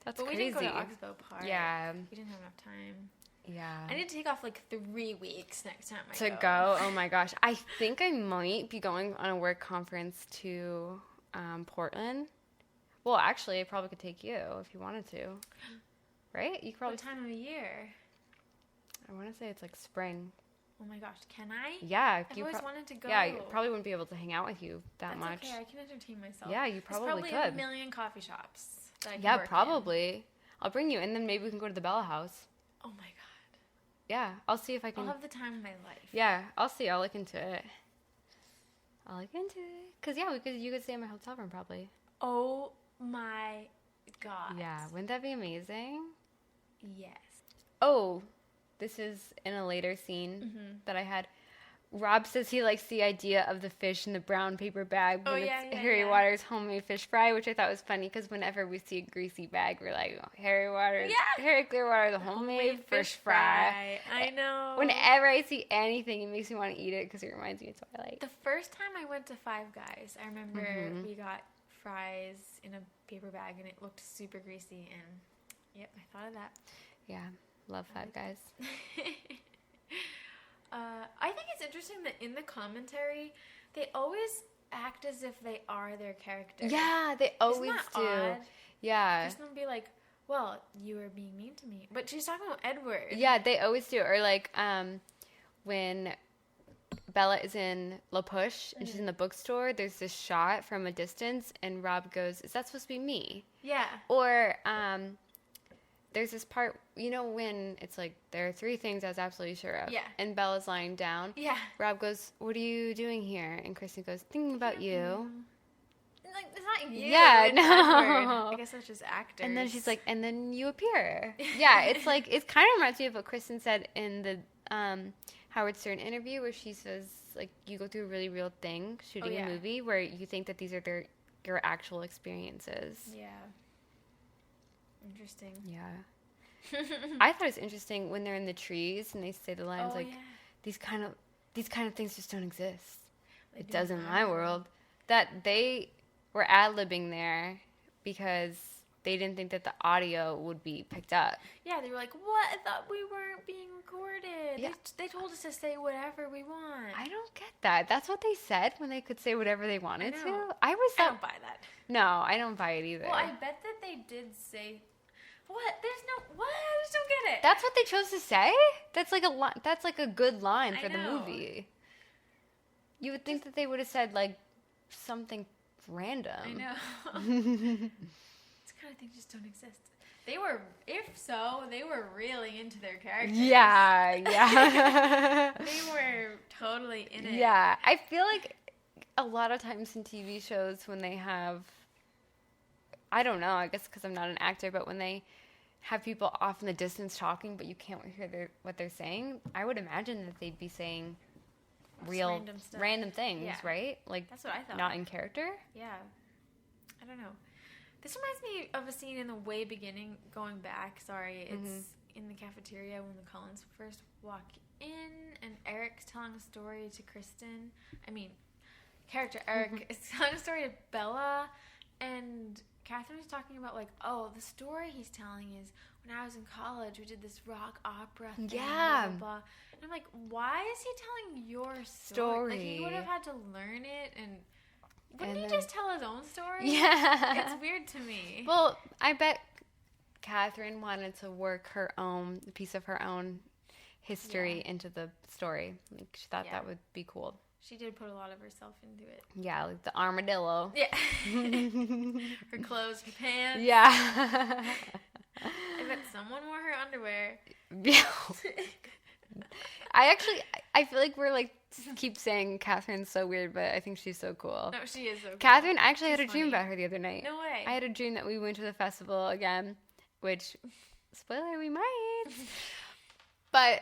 That's But we crazy. didn't go to Oxbow Park. Yeah. We didn't have enough time. Yeah. I need to take off like 3 weeks next time I To go. Oh my gosh. I think I might be going on a work conference to Portland. Well, actually, I probably could take you if you wanted to. Right? You could probably. What time of year? I want to say it's like spring. Oh my gosh, can I? Yeah. I've always wanted to go. Yeah, you probably wouldn't be able to hang out with you that That's much. okay, I can entertain myself. Yeah, you There's probably a could. million coffee shops that I can Yeah, work in. probably. I'll bring you, and then maybe we can go to the Bella House. Oh my god. Yeah, I'll see if I can. I'll have the time of my life. Yeah, I'll see. I'll look into it. Cause yeah, you could stay in my hotel room probably. Oh my god. Yeah, wouldn't that be amazing? Yes. Oh, this is in a later scene that I had. Rob says he likes the idea of the fish in the brown paper bag when it's Harry Waters' homemade fish fry, which I thought was funny because whenever we see a greasy bag, we're like, oh, Harry Clearwater, the homemade fish fry. I know. Whenever I see anything, it makes me want to eat it because it reminds me of Twilight. The first time I went to Five Guys, I remember we got fries in a paper bag and it looked super greasy, and yep, I thought of that. Yeah, love that, guys. I think it's interesting that in the commentary, they always act as if they are their character. Yeah, they always Isn't that do. odd? Yeah. Kristen will be like, well, you were being mean to me. But she's talking about Edward. Yeah, they always do. Or like when Bella is in La Push and she's in the bookstore, there's this shot from a distance and Rob goes, is that supposed to be me? Yeah. Or there's this part, you know, when it's like, there are 3 things I was absolutely sure of. Yeah. And Bella's lying down. Yeah. Rob goes, what are you doing here? And Kristen goes, thinking about you. Like, it's not you. Yeah, it's no. Edward. I guess that's just actors. And then she's like, and then you appear. Yeah, it's like, it kind of reminds me of what Kristen said in the Howard Stern interview where she says, like, you go through a really real thing shooting a movie where you think that these are your actual experiences. Yeah. Interesting. Yeah. I thought it was interesting when they're in the trees and they say the lines these kind of things just don't exist. It does in my world. That they were ad-libbing there because they didn't think that the audio would be picked up. Yeah, they were like, what? I thought we weren't being recorded. Yeah. They told us to say whatever we want. I don't get that. That's what they said when they could say whatever they wanted I to. know. I don't buy that. No, I don't buy it either. Well, I bet that they did say... What? There's no... What? I just don't get it. That's what they chose to say? That's like that's like a good line for the know. movie. You would think that they would have said like something random. I know. These kind of things just don't exist. They were, if so, they were really into their characters. Yeah. They were totally in it. Yeah. I feel like a lot of times in TV shows when they have, I don't know, I guess because I'm not an actor, but when they have people off in the distance talking, but you can't hear what they're saying, I would imagine that they'd be saying real random things, right? Like, that's what I thought. Not in character. Yeah. I don't know. This reminds me of a scene in the way beginning, going back, it's in the cafeteria when the Cullens first walk in, and Eric's telling a story to Kristen. Character Eric is telling a story to Bella, and Catherine was talking about, like, oh, the story he's telling is, when I was in college, we did this rock opera thing, blah, blah, blah. And I'm like, why is he telling your story? Like, he would have had to learn it, and wouldn't he just tell his own story? Yeah. It's weird to me. Well, I bet Catherine wanted to work her own piece of her own history into the story. Like, she thought that would be cool. She did put a lot of herself into it. Yeah, like the armadillo. Yeah. Her clothes, her pants. Yeah. I bet someone wore her underwear. Yeah. I feel like we're like keep saying Catherine's so weird, but I think she's so cool. No, she is so cool. Catherine, I actually had a dream about her the other night. No way. I had a dream that we went to the festival again, which, spoiler, we might. But,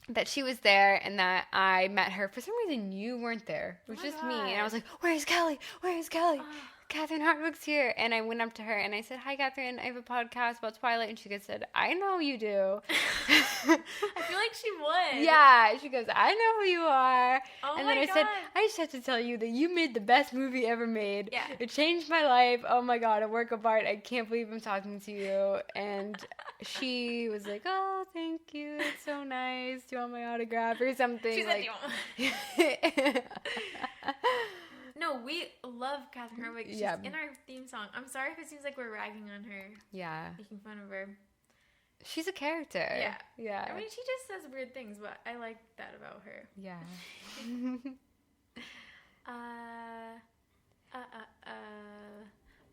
that she was there and that I met her. For some reason, you weren't there. It was just me. And I was like, where's Kelly? Where's Kelly? Catherine Hardwicke's here. And I went up to her and I said, hi, Catherine. I have a podcast about Twilight. And she said, I know you do. I feel like she would. Yeah. She goes, I know who you are. Oh and my then I God. said, I just have to tell you that you made the best movie ever made. Yeah. It changed my life. Oh my God, a work of art. I can't believe I'm talking to you. And she was like, oh, thank you. It's so nice. Do you want my autograph or something? She said, do you want No, we love Catherine Hardwicke. She's in our theme song. I'm sorry if it seems like we're ragging on her. Yeah. Making fun of her. She's a character. Yeah. Yeah. I mean, she just says weird things, but I like that about her. Yeah.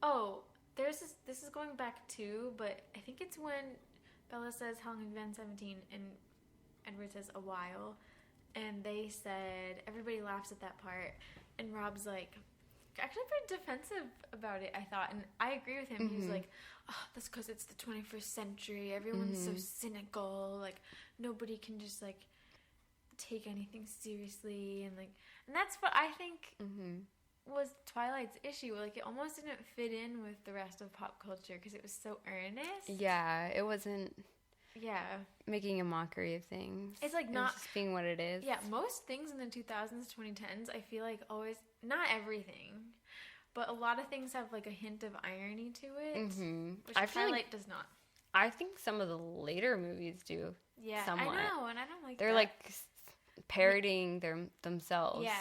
Oh, this is going back too, but I think it's when Bella says, how long have you been 17? And Edward says, a while. And they said, everybody laughs at that part. And Rob's like, actually pretty defensive about it, I thought. And I agree with him. He was like, oh, that's because it's the 21st century. Everyone's so cynical. Like, nobody can just, like, take anything seriously. And that's what I think was Twilight's issue. Like, it almost didn't fit in with the rest of pop culture because it was so earnest. Yeah, it wasn't Yeah. making a mockery of things. It's like It not was just being what it is. Yeah, most things in the 2000s, 2010s, I feel like always, not everything, but a lot of things have like a hint of irony to it, which I feel Twilight like does not. I think some of the later movies do. Yeah, somewhat. I know, and I don't like They're that. like parodying themselves. Yeah.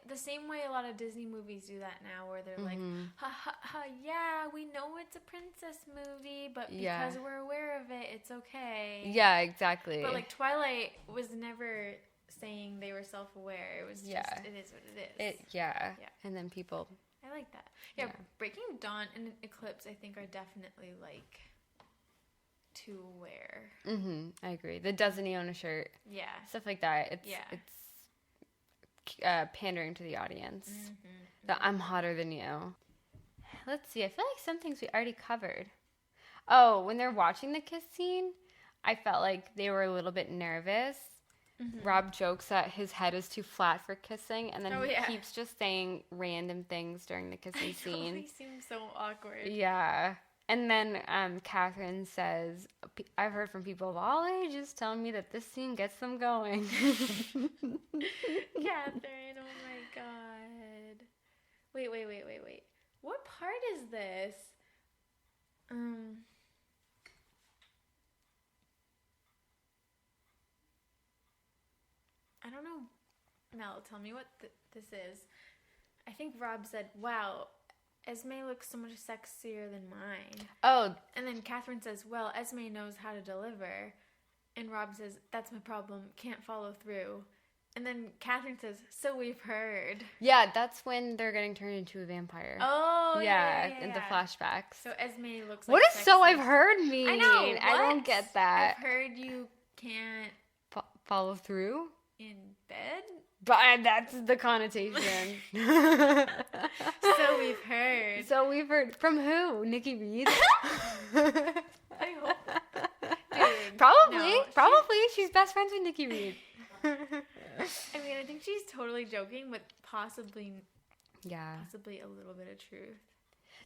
The same way a lot of Disney movies do that now, where they're like, ha ha ha, yeah, we know it's a princess movie, but because we're aware of it, it's okay. Yeah, exactly. But like Twilight was never saying they were self-aware. It was just, it is what it is. Yeah. And then people. I like that. Yeah, Breaking Dawn and Eclipse, I think, are definitely like too aware. I agree. The doesn't he own a shirt? Yeah. Stuff like that. It's pandering to the audience. The I'm hotter than you. Let's see. I feel like some things we already covered. Oh, when they're watching the kiss scene, I felt like they were a little bit nervous. Rob jokes that his head is too flat for kissing, and then he keeps just saying random things during the kissing scene. He seems so awkward. Yeah. And then Catherine says, I've heard from people of all ages telling me that this scene gets them going. Catherine, oh my god. Wait. What part is this? I don't know. Mel, tell me what this is. I think Rob said, wow, Esme looks so much sexier than mine. Oh. And then Catherine says, well, Esme knows how to deliver. And Rob says, that's my problem. Can't follow through. And then Catherine says, so we've heard. Yeah, that's when they're getting turned into a vampire. Oh, yeah. In the flashbacks. So Esme looks like what does sexy. So I've heard mean? I know. What? I don't get that. I've heard you can't follow through in bed. But that's the connotation. So we've heard. So we've heard from who? Nikki Reed? I hope. Dude, Probably. She's best friends with Nikki Reed. I mean, I think she's totally joking, but possibly a little bit of truth.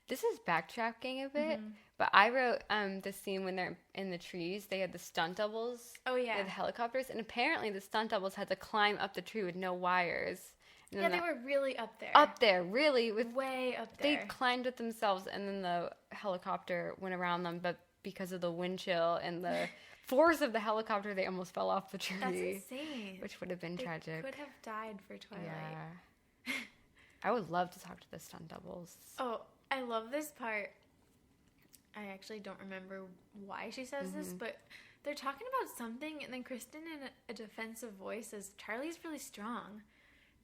This is backtracking a bit, but I wrote the scene when they're in the trees. They had the stunt doubles. Oh, yeah. With helicopters, and apparently the stunt doubles had to climb up the tree with no wires. And Yeah, they were really up there. Up there, really. Way up there. They climbed it themselves, and then the helicopter went around them, but because of the wind chill and the force of the helicopter, they almost fell off the tree. That's insane. Which would have been tragic. Could have died for Twilight. Yeah. I would love to talk to the stunt doubles. Oh, I love this part. I actually don't remember why she says this, but they're talking about something, and then Kristen, in a defensive voice, says, Charlie's really strong.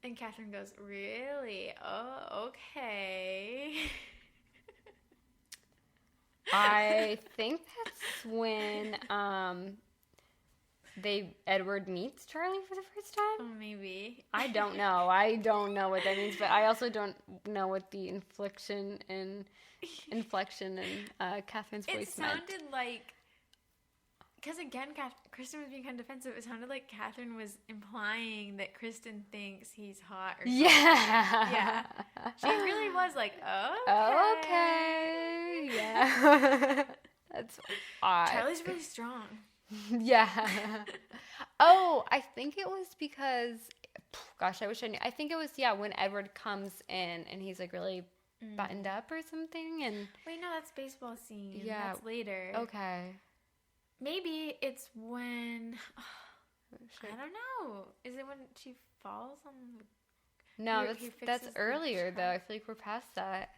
And Catherine goes, really? Oh, okay. I think that's when Edward meets Charlie for the first time. Oh, maybe. I don't know. I don't know what that means, but I also don't know what the inflection in Catherine's voice meant. It sounded like, because again, Kristen was being kind of defensive. It sounded like Catherine was implying that Kristen thinks he's hot or something. Yeah. She really was like, oh, okay. Yeah. That's odd. Charlie's really strong. Yeah. Oh, I think it was because, gosh, I wish I knew. I think it was, when Edward comes in and he's like really buttoned up or something. And wait, no, that's baseball scene. Yeah. That's later. Okay. Maybe it's when, I don't know. Is it when she falls on the... No, that's earlier, though. I feel like we're past that.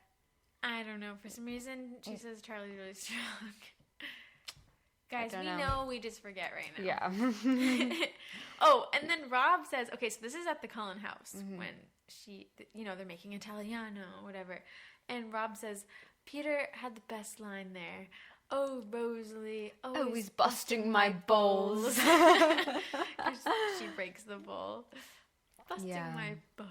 I don't know. For some reason, she says Charlie's really strong. Guys, we know we just forget right now. Yeah. Oh, and then Rob says, okay, so this is at the Cullen house when they're making Italiano or whatever. And Rob says, Peter had the best line there. Oh, Rosalie, always busting my bowls. She breaks the bowl. Busting my bowls.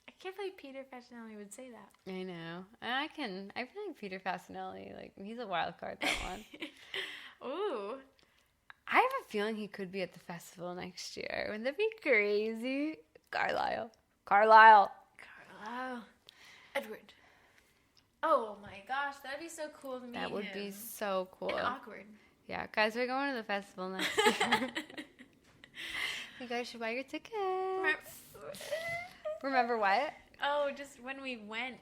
I can't believe Peter Facinelli would say that. I know. I feel like Peter Facinelli, he's a wild card, that one. Ooh. I have a feeling he could be at the festival next year. Wouldn't that be crazy? Carlisle. Edward. Oh my gosh, that'd be so cool to meet him. That would be so cool. And awkward. Yeah, guys, we're going to the festival next year. You guys should buy your tickets. Remember what? Oh, just when we went,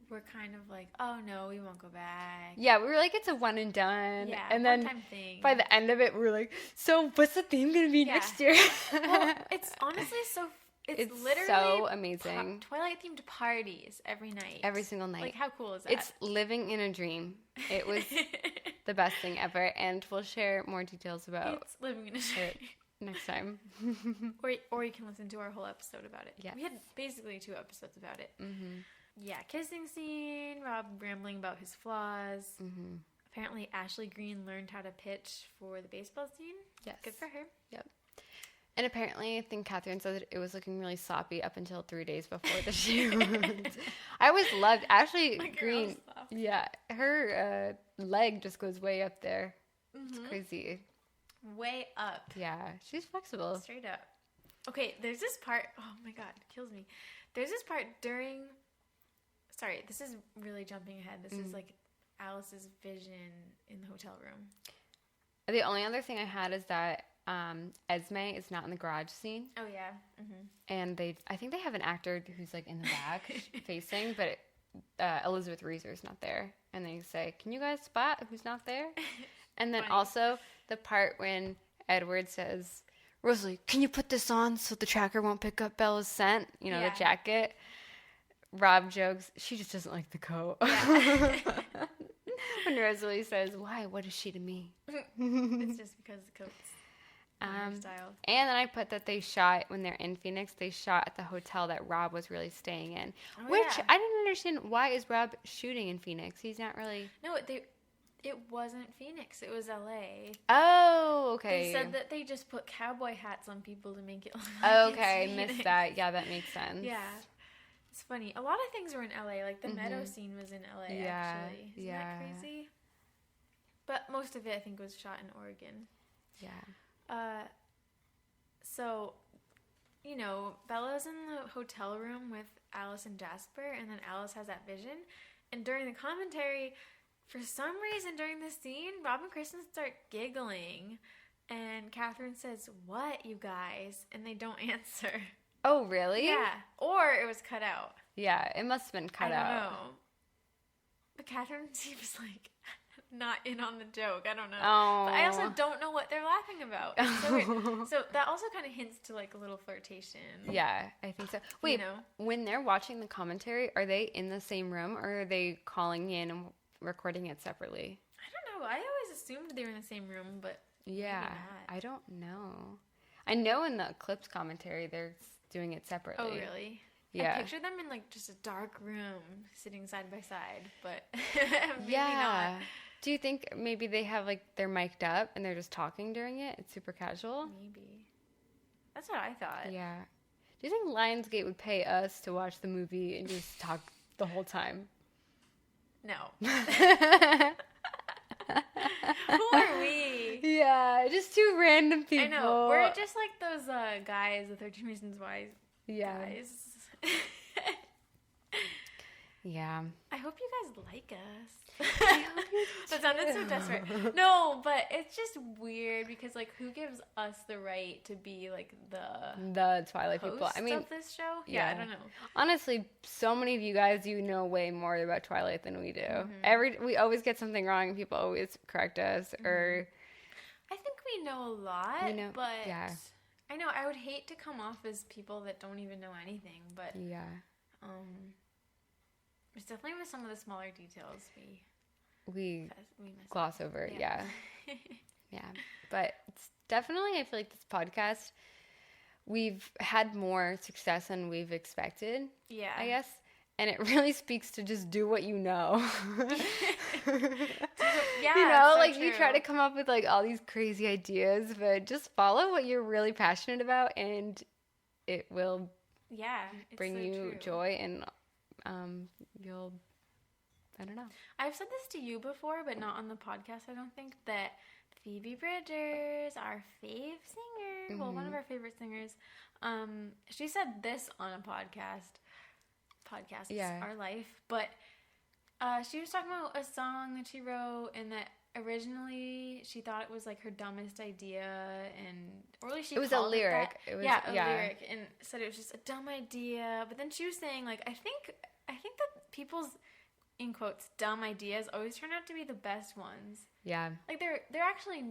were kind of like, oh no, we won't go back. Yeah, we were like, it's a one and done. Yeah, and then one-time thing. by the end of it, we were like, so what's the theme going to be next year? Well, it's honestly so... It's literally so amazing. Twilight themed parties every night. Every single night. Like, how cool is that? It's living in a dream. It was the best thing ever, and we'll share more details about it's living in a dream. it next time. or you can listen to our whole episode about it. Yeah. We had basically 2 episodes about it. Mm-hmm. Yeah, kissing scene, Rob rambling about his flaws. Mm-hmm. Apparently, Ashley Greene learned how to pitch for the baseball scene. Yes. Good for her. Yep. And apparently, I think Catherine said that it was looking really sloppy up until 3 days before the shoot. I always loved Ashley Greene. Yeah, her leg just goes way up there. Mm-hmm. It's crazy. Way up. Yeah, she's flexible. Straight up. Okay, there's this part. Oh my god, it kills me. There's this part during. Sorry, this is really jumping ahead. This is like Alice's vision in the hotel room. The only other thing I had is that Esme is not in the garage scene. Oh yeah. Mm-hmm. And I think they have an actor who's like in the back facing, but Elizabeth Reeser's not there. And they say, "Can you guys spot who's not there?" And then also the part when Edward says, "Rosalie, can you put this on so the tracker won't pick up Bella's scent?" You know, the jacket. Rob jokes, she just doesn't like the coat. Yeah. When Rosalie says, "Why? What is she to me?" It's just because the coat's style. And then I put that they shot, when they're in Phoenix, they shot at the hotel that Rob was really staying in. Which I didn't understand. Why is Rob shooting in Phoenix? He's not really... No, it wasn't Phoenix. It was L.A. Oh, okay. They said that they just put cowboy hats on people to make it look like okay, it's Phoenix. missed that. Yeah, that makes sense. Yeah. It's funny. A lot of things were in L.A. Like the meadow scene was in L.A. actually. Isn't that crazy? But most of it, I think, was shot in Oregon. Yeah. So, you know, Bella's in the hotel room with Alice and Jasper, and then Alice has that vision. And during the commentary, for some reason during the scene, Rob and Kristen start giggling. And Catherine says, "What, you guys?" And they don't answer. Oh, really? Yeah. Or it was cut out. Yeah, it must have been cut out. I don't know. But Catherine seems like not in on the joke. I don't know. Oh. But I also don't know what they're laughing about. It's so weird. So that also kind of hints to like a little flirtation. Yeah, I think so. Wait, when they're watching the commentary, are they in the same room or are they calling in and recording it separately? I don't know. I always assumed they were in the same room, but yeah, maybe not. I don't know. I know in the Eclipse commentary they're doing it separately. Oh, really? Yeah. I pictured them in like just a dark room sitting side by side, but maybe not. Do you think maybe they have like they're mic'd up and they're just talking during it? It's super casual? Maybe. That's what I thought. Yeah. Do you think Lionsgate would pay us to watch the movie and just talk the whole time? No. Who are we? Yeah, just 2 random people. I know. We're just like those guys, the 13 Reasons Why guys. Yeah. I hope you guys like us. I hope you do. That sounded so desperate. No, but it's just weird because like who gives us the right to be like the Twilight people? I mean, of this show? Yeah, I don't know. Honestly, so many of you guys, you know way more about Twilight than we do. We always get something wrong and people always correct us or I think we know a lot, but yeah. I know I would hate to come off as people that don't even know anything, but yeah. It's definitely with some of the smaller details we mess gloss over. Yeah. Yeah. But it's definitely, I feel like this podcast, we've had more success than we've expected. Yeah. I guess. And it really speaks to just do what you know. Yeah. You know, so like true. you try to come up with like all these crazy ideas, but just follow what you're really passionate about and it will bring so you true. joy and you'll, I don't know. I've said this to you before, but not on the podcast, I don't think, that Phoebe Bridgers, our fave singer, well, one of our favorite singers, she said this on a podcast, Our Life, but she was talking about a song that she wrote and that originally she thought it was like her dumbest idea or at least it was a lyric. It was a lyric and said it was just a dumb idea, but then she was saying like I think that people's in quotes, dumb ideas always turn out to be the best ones. Yeah. Like, they're actually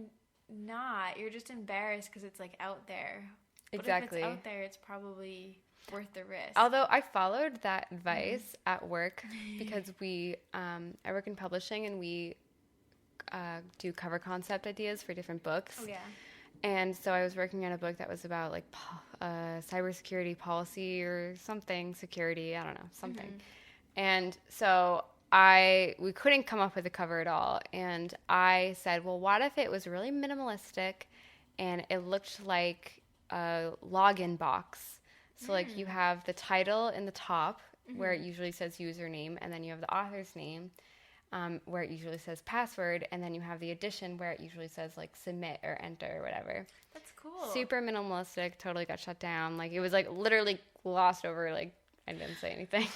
not. You're just embarrassed because it's, like, out there. But Exactly. if it's out there, it's probably worth the risk. Although I followed that advice at work because I work in publishing and we do cover concept ideas for different books. Oh, yeah. And so I was working on a book that was about like cybersecurity policy or something, security, I don't know, something. And so we couldn't come up with a cover at all. And I said, well, what if it was really minimalistic and it looked like a login box? So like you have the title in the top where it usually says username, and then you have the author's name where it usually says password, and then you have the edition where it usually says like submit or enter or whatever. That's cool. Super minimalistic, totally got shut down. Like it was like literally glossed over, like I didn't say anything.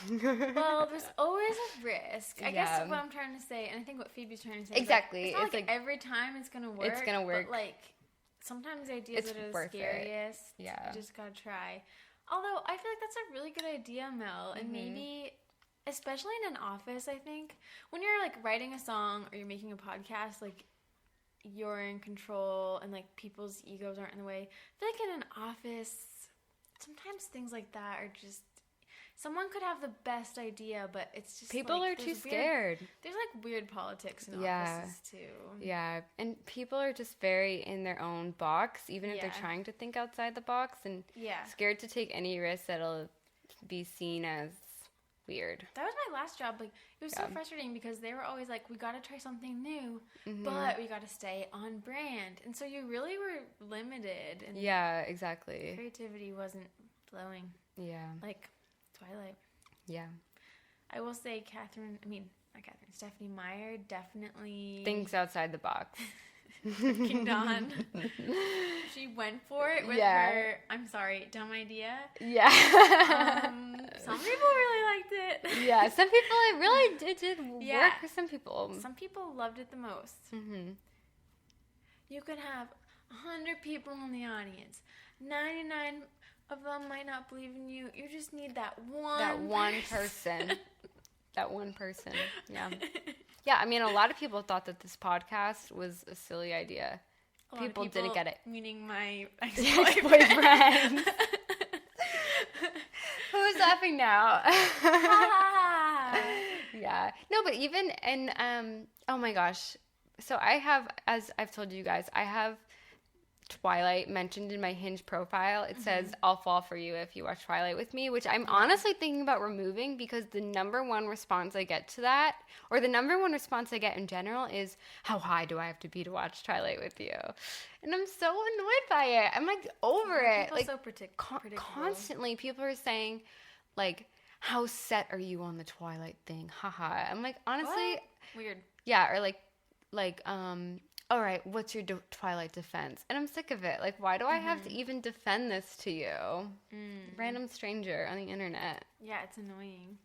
Well, there's always a risk. I guess Yeah. what I'm trying to say, and I think what Phoebe's trying to say Exactly. is like, it's not It's like every time it's going to work. It's gonna work. But like sometimes the ideas It's that are the worth it. scariest, Yeah. you just got to try. Although I feel like that's a really good idea, Mel, and maybe especially in an office, I think when you're like writing a song or you're making a podcast, like you're in control and like people's egos aren't in the way. I feel like in an office, sometimes things like that are just, someone could have the best idea, but it's just People like, are too there's scared. There's like weird politics in Yeah. offices too. Yeah, and people are just very in their own box, even if they're Yeah. trying to think outside the box, and Yeah. scared to take any risk that'll be seen as weird. That was my last job. Like, it was so Yeah. frustrating because they were always like, we got to try something new, but we got to stay on brand. And so you really were limited. And Yeah, exactly. creativity wasn't flowing Yeah, like Twilight. yeah. I will say Stephanie Meyer definitely Things outside the box. kicked on. She went for it with Yeah. her, I'm sorry, dumb idea. Yeah. Some people really liked it. Yeah, some people, it really did Yeah. work for some people. Some people loved it the most. You could have 100 people in the audience. 99 of them might not believe in you. You just need that one. That one person. That one person. Yeah. Yeah, I mean, a lot of people thought that this podcast was a silly idea. A lot of People didn't get it. Meaning my Ex-boyfriend. ex-boyfriend. Who's laughing now? Ah. Yeah. No, but even, and, oh my gosh. So I have, as I've told you guys, I have Twilight mentioned in my Hinge profile. It says, I'll fall for you if you watch Twilight with me, which I'm honestly thinking about removing because the number one response I get to that, or the number one response I get in general is, how high do I have to be to watch Twilight with you? And I'm so annoyed by it. I'm like over it. People Like so predictable. constantly people are saying like, how set are you on the Twilight thing? Haha. I'm like, honestly, What? Weird. yeah, or like, all right, what's your Twilight defense? And I'm sick of it. Like, why do I have to even defend this to you? Random stranger on the internet. Yeah, it's annoying.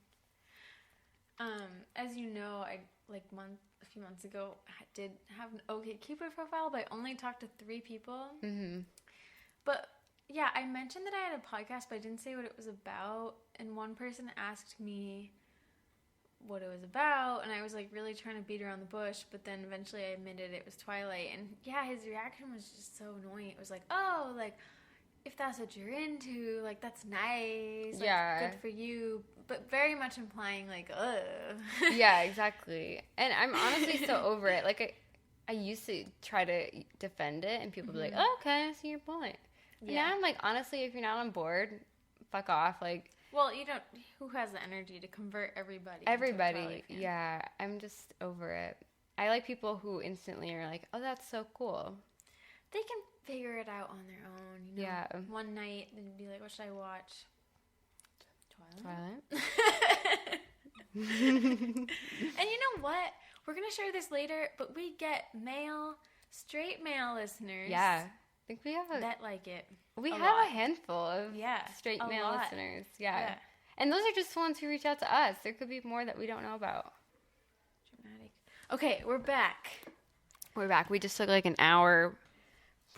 As you know, a few months ago, I did have an OkCupid profile, but I only talked to 3 people. But yeah, I mentioned that I had a podcast, but I didn't say what it was about. And one person asked me what it was about, and I was like really trying to beat around the bush, but then eventually I admitted it was Twilight. And yeah, his reaction was just so annoying. It was like, oh, like, if that's what you're into, like, that's nice, like, Yeah. good for you, but very much implying like, ugh. Yeah, exactly. And I'm honestly so over it. Like, I used to try to defend it, and people would be like, oh, okay, I see your point. And Yeah. now I'm like, honestly, if you're not on board, fuck off. Like, Well, you don't. Who has the energy to convert everybody? into a everybody, Twilight fan? yeah, I'm just over it. I like people who instantly are like, oh, that's so cool. They can figure it out on their own. You know? Yeah. One night, they'd be like, "What should I watch?" Twilight. And you know what? We're gonna share this later, but we get straight male listeners. Yeah. I think we have that like it. we a have lot. a handful of straight a male lot. listeners. Yeah. Yeah. And those are just the ones who reach out to us. There could be more that we don't know about. Dramatic. Okay, we're back. We're back. We just took like an hour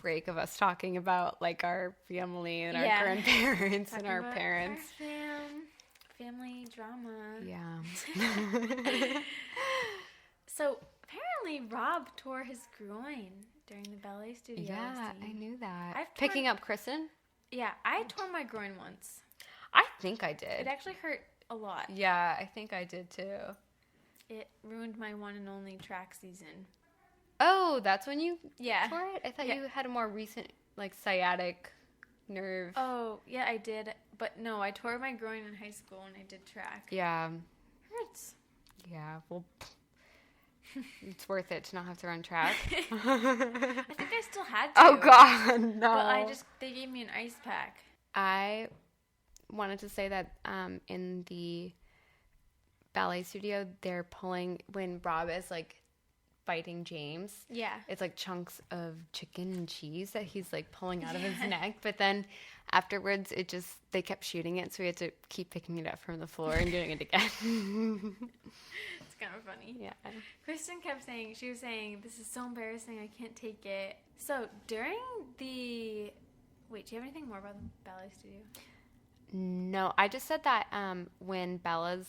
break of us talking about like our family and our Yeah. grandparents and Talking our about parents. Our family drama. Yeah. So apparently Rob tore his groin during the ballet studio Yeah, scene. I knew that. I've Picking up Kristen? Yeah, I tore my groin once. I think I It did. actually hurt a lot. Yeah, I think I did too. It ruined my one and only track season. Oh, that's when you Yeah. tore it? I thought Yeah. you had a more recent, like, sciatic nerve. Oh, yeah, I did. But no, I tore my groin in high school when I did track. Yeah. Hurts. Yeah, well, it's worth it to not have to run track. I think I still had to. Oh, God, no. But they gave me an ice pack. I wanted to say that in the ballet studio, they're pulling, when Rob is, like, fighting James. Yeah. It's, like, chunks of chicken and cheese that he's, like, pulling out of his neck. But then afterwards, they kept shooting it, so we had to keep picking it up from the floor and doing it again. It's kind of funny. Yeah. Kristen she was saying, this is so embarrassing, I can't take it. So during wait, do you have anything more about the ballet studio? No, I just said that when Bella's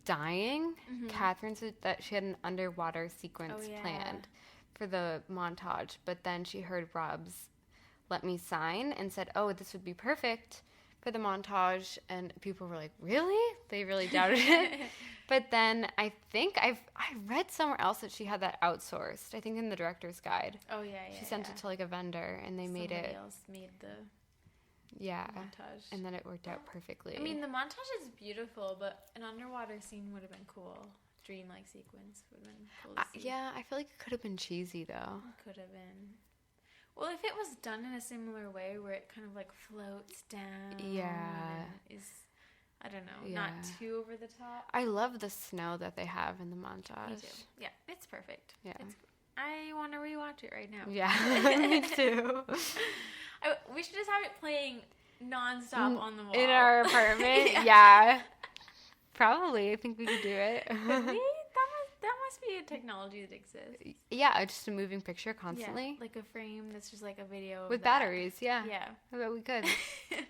dying, Catherine said that she had an underwater sequence planned for the montage, but then she heard Rob's "Let Me Sign" and said, "Oh, this would be perfect for the montage," and people were like, "Really?" They really doubted it. But then I think I read somewhere else that she had that outsourced. I think in the director's guide. Oh, yeah. She sent it to like a vendor, and they made it. Somebody else made the montage. And then it worked out perfectly. I mean, the montage is beautiful, but an underwater scene would have been cool. Dreamlike sequence would have been cool to see. Yeah, I feel like it could have been cheesy though. It could have been. Well, if it was done in a similar way where it kind of like floats down. Yeah. And is, I don't know, Yeah. not too over the top. I love the snow that they have in the montage. Me too. Yeah, it's perfect. Yeah. I want to rewatch it right now. Yeah, me too. We should just have it playing nonstop on the wall. In our apartment? Yeah. Yeah. Probably. I think we could do it. That must be a technology that exists. Yeah, just a moving picture constantly. Yeah, like a frame that's just like a video. With of that. batteries, yeah. Yeah. I bet we could.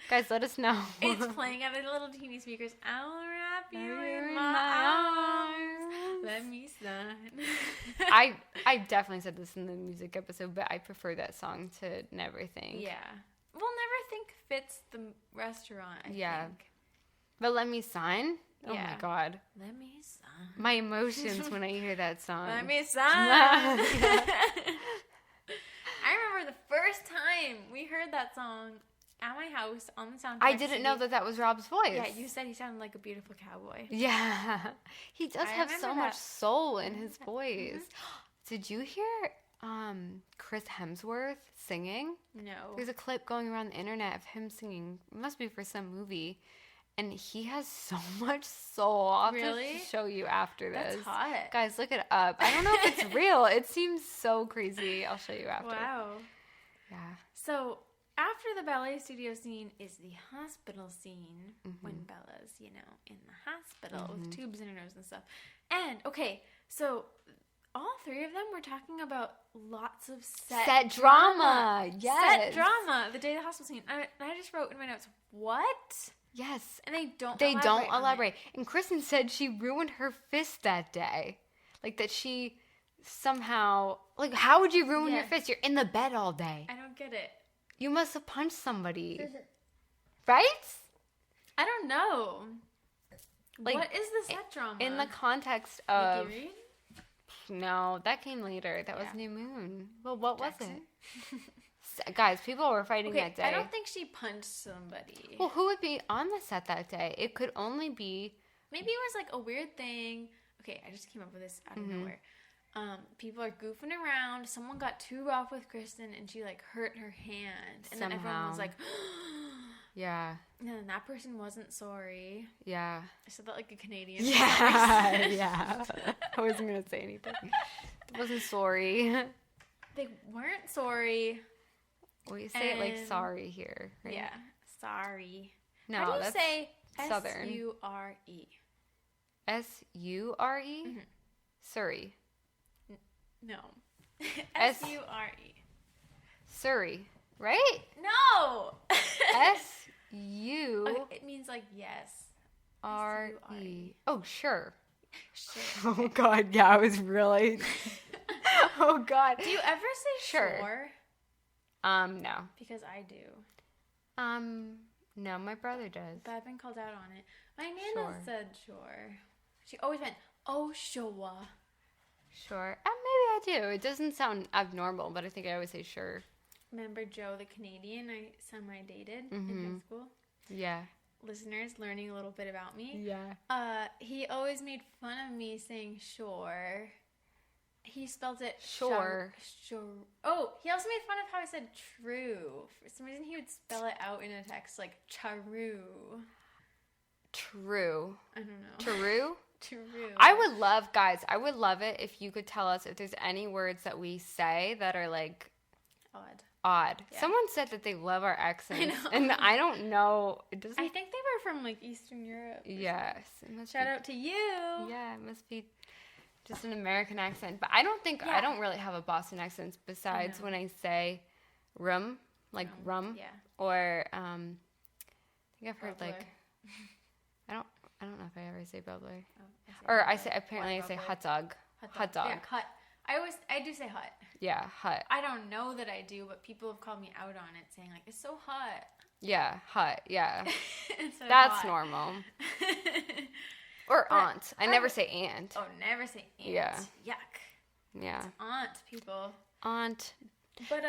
Guys, let us know. It's playing out of the little teeny speakers. I'll wrap you You're in my arms. Let me sign. I definitely said this in the music episode, but I prefer that song to Never Think. Yeah. Well, Never Think fits the restaurant, I think. But Let Me Sign? Oh Yeah. my God. Let me sign. My emotions when I hear that song. Let me sign. I remember the first time we heard that song at my house on the soundtrack. I didn't know that was Rob's voice. Yeah, you said he sounded like a beautiful cowboy. Yeah. He does I have so remember much that. soul in his voice. Did you hear Chris Hemsworth singing? No. There's a clip going around the internet of him singing. It must be for some movie. And he has so much soul. I'll have Really? to show you after this. That's hot. Guys, look it up. I don't know if it's real. It seems so crazy. I'll show you after. Wow. Yeah. So after the ballet studio scene is the hospital scene when Bella's, in the hospital with tubes in her nose and stuff. And okay, so all three of them were talking about lots of set drama. Yes. Set drama. The day of the hospital scene. And I just wrote in my notes, what? Yes. And they don't elaborate. on it. And Kristen said she ruined her fist that day. Like that she somehow, like, how would you ruin your fist? You're in the bed all day. I don't get it. You must have punched somebody. Right? I don't know. Like, what is the set drama? In the context of... Nikki Reed? No, that came later. That was Yeah. New Moon. Well, what Jackson? was it? Guys, people were fighting Okay, that day. I don't think she punched somebody. Well, who would be on the set that day? It could only be... Maybe it was like a weird thing. Okay, I just came up with this out of nowhere. People are goofing around. Someone got too rough with Kristen and she like hurt her hand. And then everyone was like, Yeah. and then that person wasn't sorry. Yeah. I said that like a Canadian. Yeah. Yeah. I wasn't going to say anything. I wasn't sorry. They weren't sorry. We say it like And- sorry here, right? Yeah. Sorry. No, How do you that's say Southern. S-U-R-E? S-U-R-E? Surrey. No. S- S-U-R-E. Surrey, right? No! S-U... It means like yes. R-E. Oh, sure. Sure. Oh, God. Yeah, I was really... Oh, God. Do you ever say sure? No. Because I do. No, my brother does. But I've been called out on it. My Nana said sure. She always went, oh, sure. Sure. Maybe I do. It doesn't sound abnormal, but I think I always say sure. Remember Joe, the Canadian I semi-dated in high school? Yeah. Listeners learning a little bit about me. Yeah. He always made fun of me saying sure. He spelled it sure. Sure. Oh, he also made fun of how I said true. For some reason, he would spell it out in a text like charu. True. I don't know. True? True. I would love it if you could tell us if there's any words that we say that are like odd. Yeah. Someone said that they love our accents. I know. And I don't know. It doesn't. I think they were from like Eastern Europe. Yes. It must Shout be, out to you. Yeah, it must be just an American accent. But I don't think, I don't really have a Boston accent besides when I say rum, like rum. Yeah. Or, I think I've heard Bubbler. like, I don't know if I ever say bubbler. Oh, Or I say hot dog. Hot dog. Yeah, hut. I do say hut. Yeah, hut. I don't know that I do, but people have called me out on it, saying like, it's so hot. Yeah, hut. Yeah. Instead of That's hot. normal. Or aunt. I never say aunt. Oh, never say aunt. Yeah. Yuck. Yeah. It's aunt, people. Aunt. But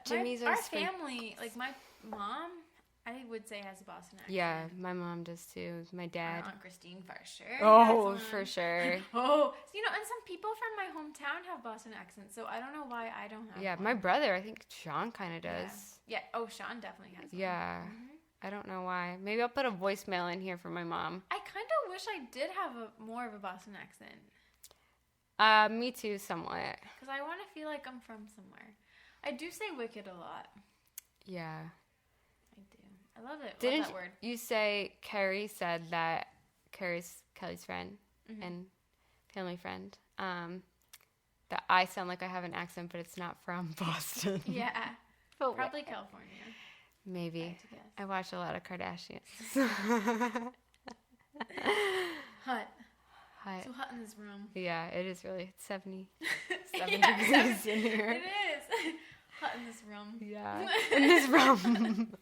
Jimmy's our are spring- family, like my mom, I would say has a Boston accent. Yeah, my mom does too. My dad. Our Aunt Christine for sure. Oh, has for one. sure. Oh, you know, and some people from my hometown have Boston accents, so I don't know why I don't have Yeah, one. my brother, I think Sean kind of does. Yeah. Oh, Sean definitely has one. Yeah. I don't know why. Maybe I'll put a voicemail in here for my mom. I kind of wish I did have more of a Boston accent. Me too, somewhat. Because I want to feel like I'm from somewhere. I do say wicked a lot. Yeah. I do. I love it. Didn't love that word. you say Carrie said that Carrie's Kelly's friend and family friend, that I sound like I have an accent, but it's not from Boston. Yeah. But Probably California. maybe. I have to guess. I watch a lot of Kardashians. Hot. Hot. So hot in this room. Yeah, it is really. It's 70 Yeah, degrees in here. It is. Hot in this room. Yeah. In this room.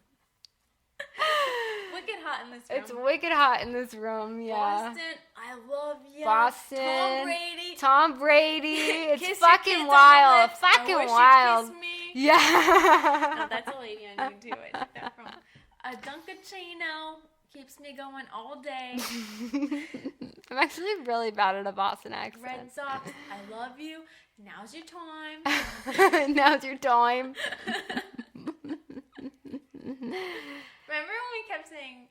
Wicked hot in this room. It's wicked hot in this room, yeah. Boston, I love you. Boston. Tom Brady. Tom Brady. It's Kiss your fucking kids on the wild. lips. Fucking I wish wild. you'd kiss me. Yeah. No, that's a lady I knew too. I took that from a Dunkachino. Keeps me going all day. I'm actually really bad at a Boston accent. Red Sox, I love you. Now's your time. Now's your time. Remember when we kept saying,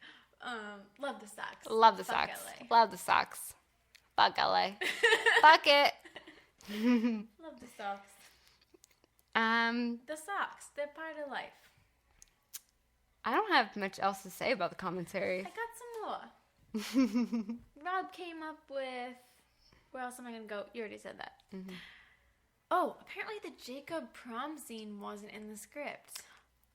love the Sox? Love the Fuck Sox. LA. Love the Sox. Fuck LA. Fuck it. Love the Sox. The Sox, they're part of life. I don't have much else to say about the commentary. I got some more. Rob came up with, where else am I going to go? You already said that. Mm-hmm. Oh, apparently the Jacob prom scene wasn't in the script.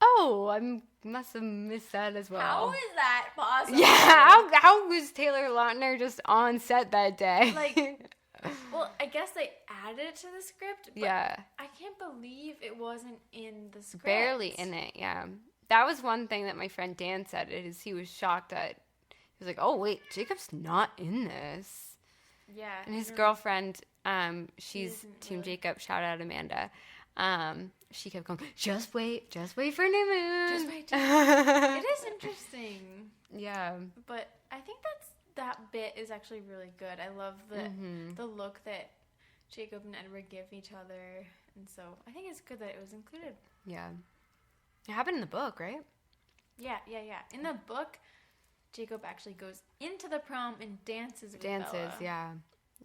Oh, I must have missed that as well. How is that possible? Yeah, how was Taylor Lautner just on set that day? Like, well, I guess they added it to the script, but yeah. I can't believe it wasn't in the script. Barely in it, yeah. That was one thing that my friend Dan said, is he was shocked that, he was like, oh, wait, Jacob's not in this. Yeah. And his girlfriend, she's Team Jacob, shout out Amanda, she kept going, just wait for new moon. Just wait. It is interesting. Yeah. But I think that bit is actually really good. I love the look that Jacob and Edward give each other. And so I think it's good that it was included. Yeah. It happened in the book, right? Yeah. In the book, Jacob actually goes into the prom and dances with Bella. Yeah.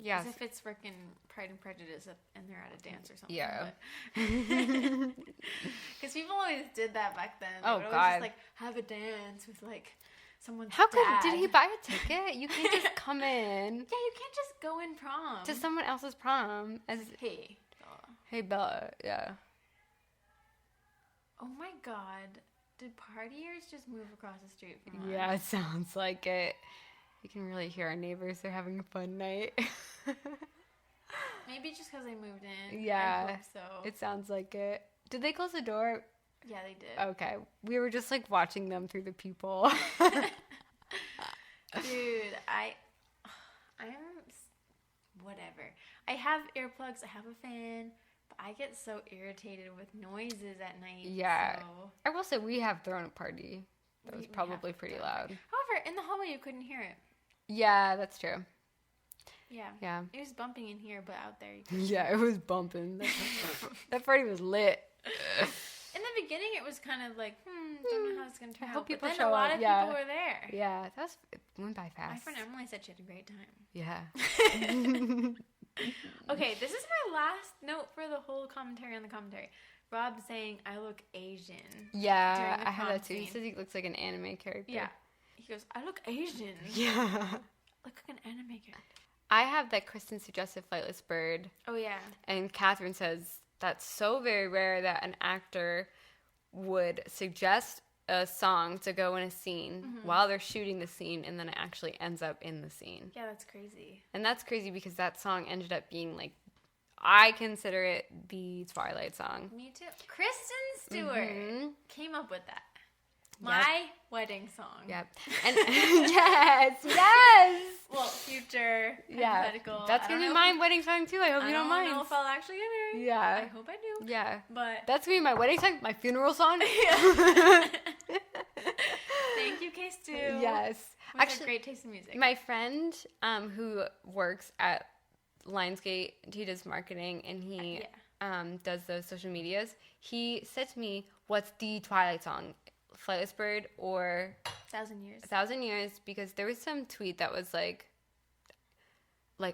Yes. As if it's freaking Pride and Prejudice and they're at a dance or something. Yeah. Because people always did that back then. They Oh, would always God. just, like, have a dance with, like, someone's How dad. did he buy a ticket? You can't just come in Yeah, you can't just go in prom. to someone else's prom as, Hey, Bella. hey, Bella. Yeah. Oh my God. Did partiers just move across the street from us? Yeah, it sounds like it. You can really hear our neighbors. They're having a fun night. Maybe just because I moved in. Yeah. I hope so. It sounds like it. Did they close the door? Yeah, they did. Okay. We were just like watching them through the peephole. Dude, I'm whatever. I have earplugs, I have a fan, but I get so irritated with noises at night. Yeah. So I will say we have thrown a party. That was we probably have pretty done loud. that. However, in the hallway you couldn't hear it. Yeah, that's true. Yeah. Yeah. It was bumping in here, but out there you could Yeah, it was bumping. That party was lit. In the beginning it was kind of like, don't know how it's gonna turn I hope out. people But then show a lot up, of yeah. people were there. Yeah, it went by fast. My friend Emily said she had a great time. Yeah. Okay, this is my last note for the whole commentary on the commentary. Rob saying I look Asian. Yeah, During the I had that too. prom He scene. says he looks like an anime character. Yeah. He goes, I look Asian. Yeah. Look like an anime character. I have that Kristen suggested Flightless Bird, Oh yeah. and Catherine says that's so very rare that an actor would suggest a song to go in a scene while they're shooting the scene, and then it actually ends up in the scene. Yeah, that's crazy. And that's crazy because that song ended up being like, I consider it the Twilight song. Me too. Kristen Stewart Mhm. came up with that. My wedding song. Yep. And yes. Well, future, Yeah. hypothetical. That's I gonna don't be know my wedding song too. I hope you don't mind. know if I'll actually get married. Yeah. I hope I do. Yeah. But That's gonna be my wedding song, my funeral song. thank you, Case too. Yes. With Actually, great taste in music. my friend who works at Lionsgate, he does marketing, and he does those social medias. He said to me, "What's the Twilight song? Flightless Bird or 1,000 years. 1,000 Years?" Because there was some tweet that was like,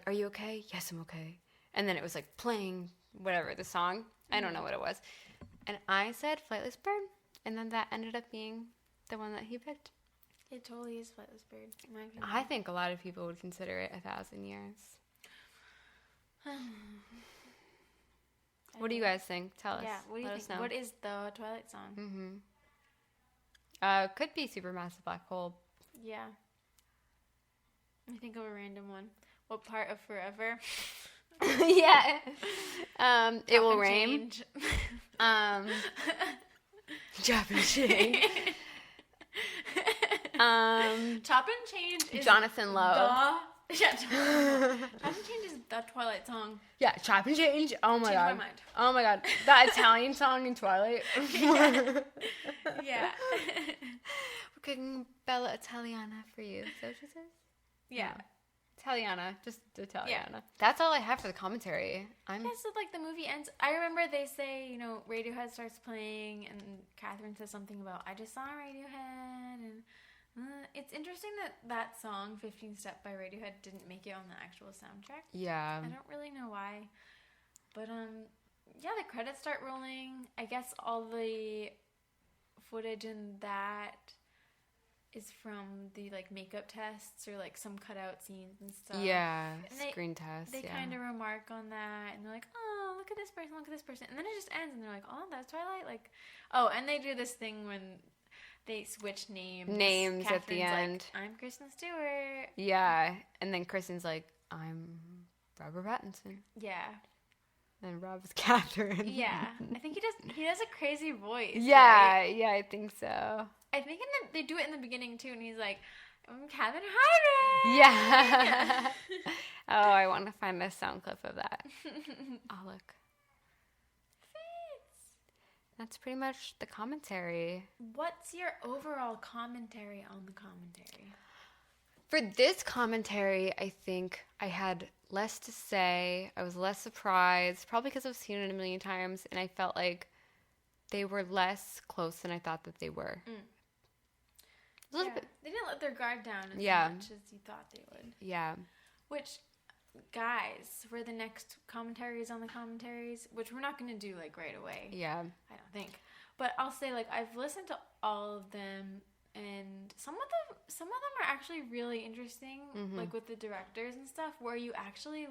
"Are you okay? Yes, I'm okay." And then it was like playing whatever the song. I don't know what it was. And I said Flightless Bird, and then that ended up being the one that he picked. It totally is Flightless Bird, in my opinion. I think a lot of people would consider it 1,000 years. What do you guys think? Tell us. Yeah, what do you Let us think? know. What is the Twilight song? Could be Supermassive Black Hole. Yeah. Let me think of a random one. What part of Forever? Yeah. It Will Chop and Rain. Change. Chop and Change. Chop and Change is Jonathan Lowe. Chop and Change is the Twilight song. Yeah, Chop and Change. Oh my Changed god. my mind. Oh my god. That Italian song in Twilight. Yeah. We're cooking Bella Italiana for you. Is that what she says? Yeah. Italiana. Just Italiana. That's all I have for the commentary. Yeah, so like the movie ends. I remember they say, Radiohead starts playing, and Catherine says something about, I just saw Radiohead, and it's interesting that song, 15 Step by Radiohead, didn't make it on the actual soundtrack. Yeah. I don't really know why. But, yeah, the credits start rolling. I guess all the footage in that is from the, makeup tests or, some cutout scenes and stuff. Yeah. And Screen test. They yeah. kind of remark on that, and they're like, oh, look at this person. And then it just ends, and they're like, oh, that's Twilight? And they do this thing when they switch names. Names at the Catherine's end. like, I'm Kristen Stewart. Yeah. And then Kristen's like, I'm Robert Pattinson. Yeah. And Rob's Catherine. Yeah. I think he does a crazy voice. Yeah. Right? Yeah, I think so. I think they do it in the beginning, too, and he's like, I'm Catherine Hardwicke. Yeah. Oh, I want to find a sound clip of that. Oh, look. That's pretty much the commentary. What's your overall commentary on the commentary? For this commentary, I think I had less to say. I was less surprised, probably because I've seen it a million times, and I felt like they were less close than I thought that they were. A little bit. They didn't let their guard down as much as you thought they would. Yeah. Which, guys, for the next commentaries on the commentaries, which we're not going to do right away. Yeah. I don't think. But I'll say I've listened to all of them, and some of them are actually really interesting, with the directors and stuff, where you actually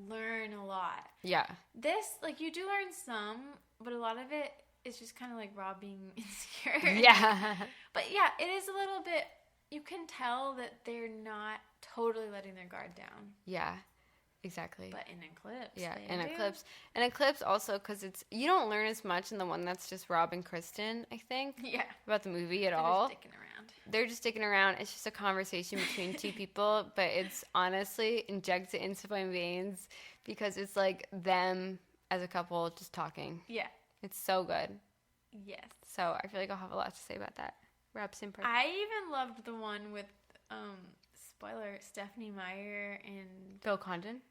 learn a lot. Yeah. This you do learn some, but a lot of it is just kind of Rob being insecure. Yeah. But yeah, it is a little bit. You can tell that they're not totally letting their guard down. Yeah, exactly. But in Eclipse, yeah, they in do. Eclipse. And Eclipse also, because you don't learn as much in the one that's just Rob and Kristen, I think, Yeah. about the movie at They're all. just sticking around. They're just sticking around. It's just a conversation between two people, but it's honestly injected into my veins because it's like them as a couple just talking. Yeah. It's so good. Yes. So I feel like I'll have a lot to say about that. Rob Simper. I even loved the one with, spoiler, Stephanie Meyer and... Bill Condon?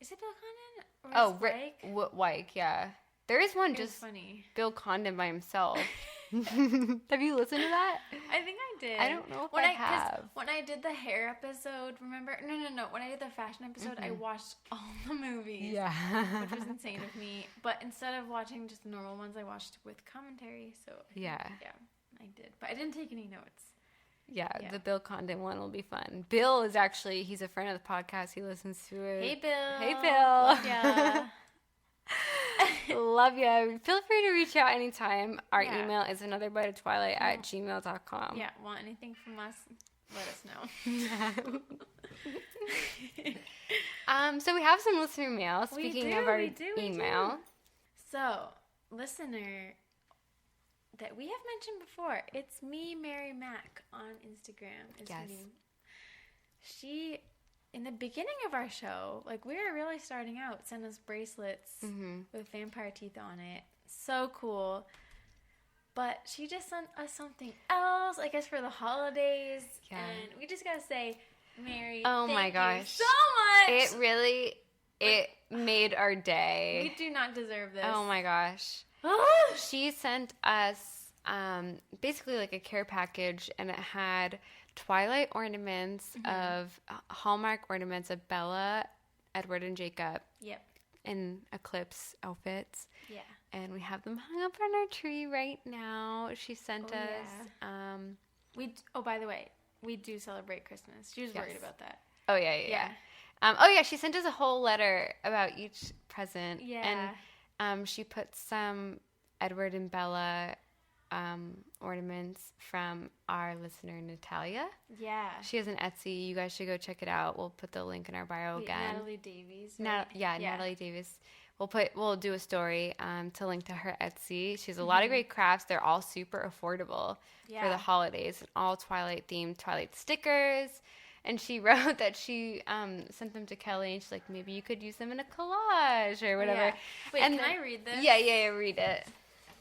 Is it Bill Condon? Or Oh, Wyke? Wyke, yeah. There is one It was just funny. Bill Condon by himself. Have you listened to that? I think I did. I don't know if when I have. When I did the hair episode, remember? No. When I did the fashion episode, I watched all the movies. Yeah. Which was insane of me. But instead of watching just the normal ones, I watched with commentary. So Yeah. Yeah, I did. But I didn't take any notes. Yeah, Yeah. the Bill Condon one will be fun. Bill is actually, he's a friend of the podcast. He listens to it. Hey, Bill. Hey, Bill. Love ya. Love you. Feel free to reach out anytime. Our Yeah. email is anotherbiteoftwilight@gmail.com. Yeah, want anything from us? Let us know. So we have some listener mail. We Speaking do, of our we do. email. So, listener that we have mentioned before, it's me, Mary Mac, on Instagram. Is her Yes. name. She, in the beginning of our show, like we were really starting out, sent us bracelets with vampire teeth on it. So cool. But she just sent us something else, I guess, for the holidays. Yeah. And we just gotta say, Mary, Oh thank my you gosh. so much. It really, it made our We day. do not deserve this. Oh my gosh. She sent us basically like a care package, and it had Twilight ornaments of Hallmark ornaments of Bella, Edward, and Jacob Yep. in Eclipse outfits. Yeah. And we have them hung up on our tree right now. She sent Oh, us. Oh, by the way, we do celebrate Christmas. She was worried Yes. about that. Oh yeah. She sent us a whole letter about each present. Yeah. And she put some Edward and Bella ornaments from our listener Natalia. Yeah. She has an Etsy. You guys should go check it out. We'll put the link in our bio Wait, again. Natalie Davies. Right? Natalie Davis. We'll do a story to link to her Etsy. She has a lot of great crafts. They're all super affordable for Yeah. the holidays. All Twilight themed, Twilight stickers. And she wrote that she sent them to Kelly, and she's like, maybe you could use them in a collage or whatever. Yeah. Wait, and can then- I read this? Yeah, read it.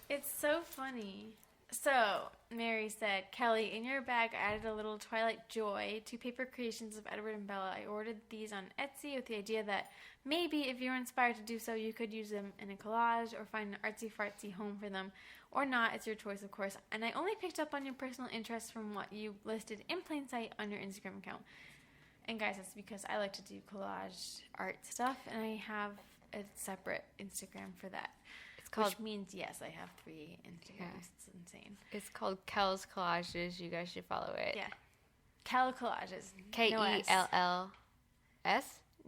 It's so funny. So, Mary said, Kelly, in your bag, I added a little Twilight Joy, 2 paper creations of Edward and Bella. I ordered these on Etsy with the idea that maybe if you were inspired to do so, you could use them in a collage or find an artsy-fartsy home for them. Or not, it's your choice, of course. And I only picked up on your personal interest from what you listed in plain sight on your Instagram account. And guys, that's because I like to do collage art stuff, and I have a separate Instagram for that. Which means, yes, I have 3 Instagrams. Yeah. It's insane. It's called Kel's Collages. You guys should follow it. Yeah. Kel Collages. Kells?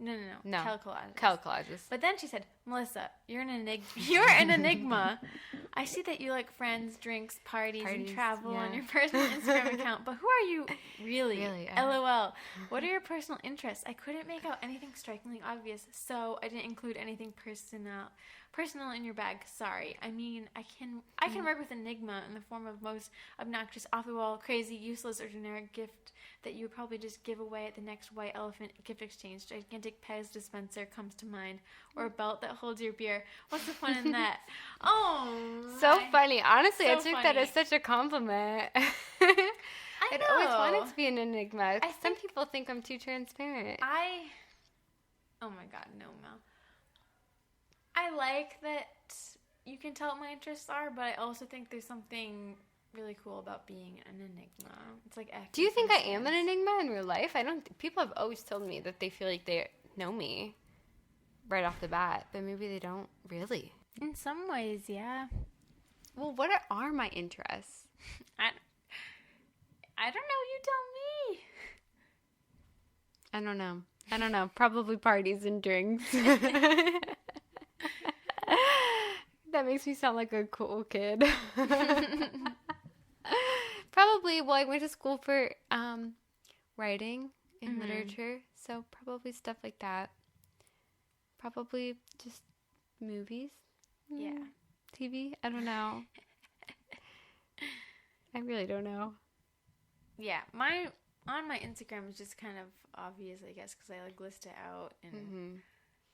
No. No. Kel Collages. Kel Collages. But then she said, Melissa, you're an enigma. I see that you like friends, drinks, parties and travel on your personal Instagram account, but who are you really? LOL. What are your personal interests? I couldn't make out anything strikingly obvious, so I didn't include anything personal in your bag. Sorry. I mean, I can work with enigma in the form of most obnoxious, off-the-wall, crazy, useless, or generic gift that you would probably just give away at the next White Elephant gift exchange. Gigantic Pez dispenser comes to mind, or a belt that holds your beer. What's the fun in that? Oh, So funny. Honestly, I So took that funny. as such a compliment. I'd know. always wanted to be an enigma. I Some people think I'm too transparent. Oh my god, no, Mel. I like that you can tell what my interests are, but I also think there's something really cool about being an enigma. It's like acting. Do you think for I am an fans. enigma in real life? I don't. People have always told me that they feel like they know me right off the bat, but maybe they don't really. In some ways, yeah. Well, what are my interests? I don't know. You tell me. I don't know. Probably parties and drinks. That makes me sound like a cool kid. Probably, well, I went to school for writing in literature. So probably stuff like that. Probably just movies. Yeah. TV. I don't know. I really don't know. Yeah, on my Instagram is just kind of obvious, I guess, because I like list it out, and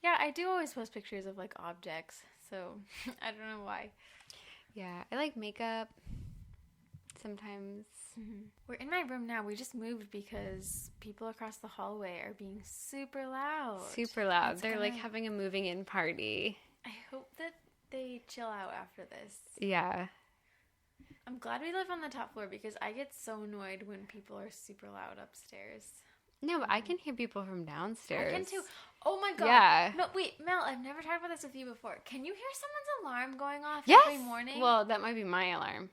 yeah, I do always post pictures of like objects, so I don't know why. Yeah, I like makeup sometimes. We're in my room now. We just moved because people across the hallway are being super loud. Super loud. It's They're like gonna- having a moving in party. I hope that they chill out after this. Yeah. I'm glad we live on the top floor because I get so annoyed when people are super loud upstairs. No, but I can hear people from downstairs. I can too. Oh my god. Yeah. No, wait, Mel, I've never talked about this with you before. Can you hear someone's alarm going off Yes. every morning? Well, that might be my alarm.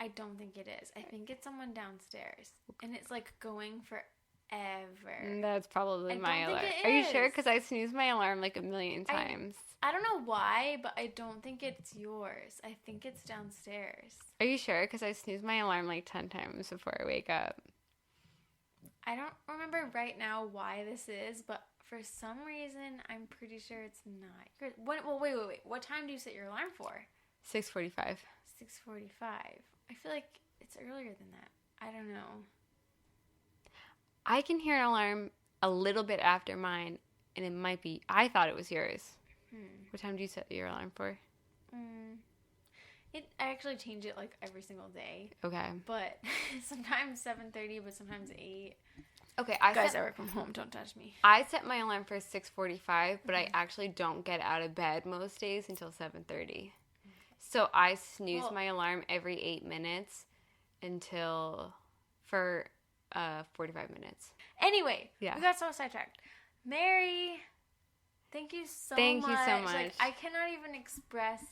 I don't think it is. I think it's someone downstairs. And it's like going forever. That's probably I my don't think alarm. it Are you sure? is. Because I snooze my alarm like a million times. I don't know why, but I don't think it's yours. I think it's downstairs. Are you sure? Because I snooze my alarm like 10 times before I wake up. I don't remember right now why this is, but for some reason, I'm pretty sure it's not yours. Wait. What time do you set your alarm for? 6:45. 6:45. I feel like it's earlier than that. I don't know. I can hear an alarm a little bit after mine, and it might be. I thought it was yours. What time do you set your alarm for? I actually change it like every single day, Okay. but sometimes 7:30, but sometimes 8. Okay, Guys, I work from home. Don't touch me. I set my alarm for 6:45, but I actually don't get out of bed most days until 7:30. So I snooze my alarm every 8 minutes for 45 minutes. Anyway, Yeah. we got so sidetracked. Mary, thank you so much. Thank you so Like, much. I cannot even express.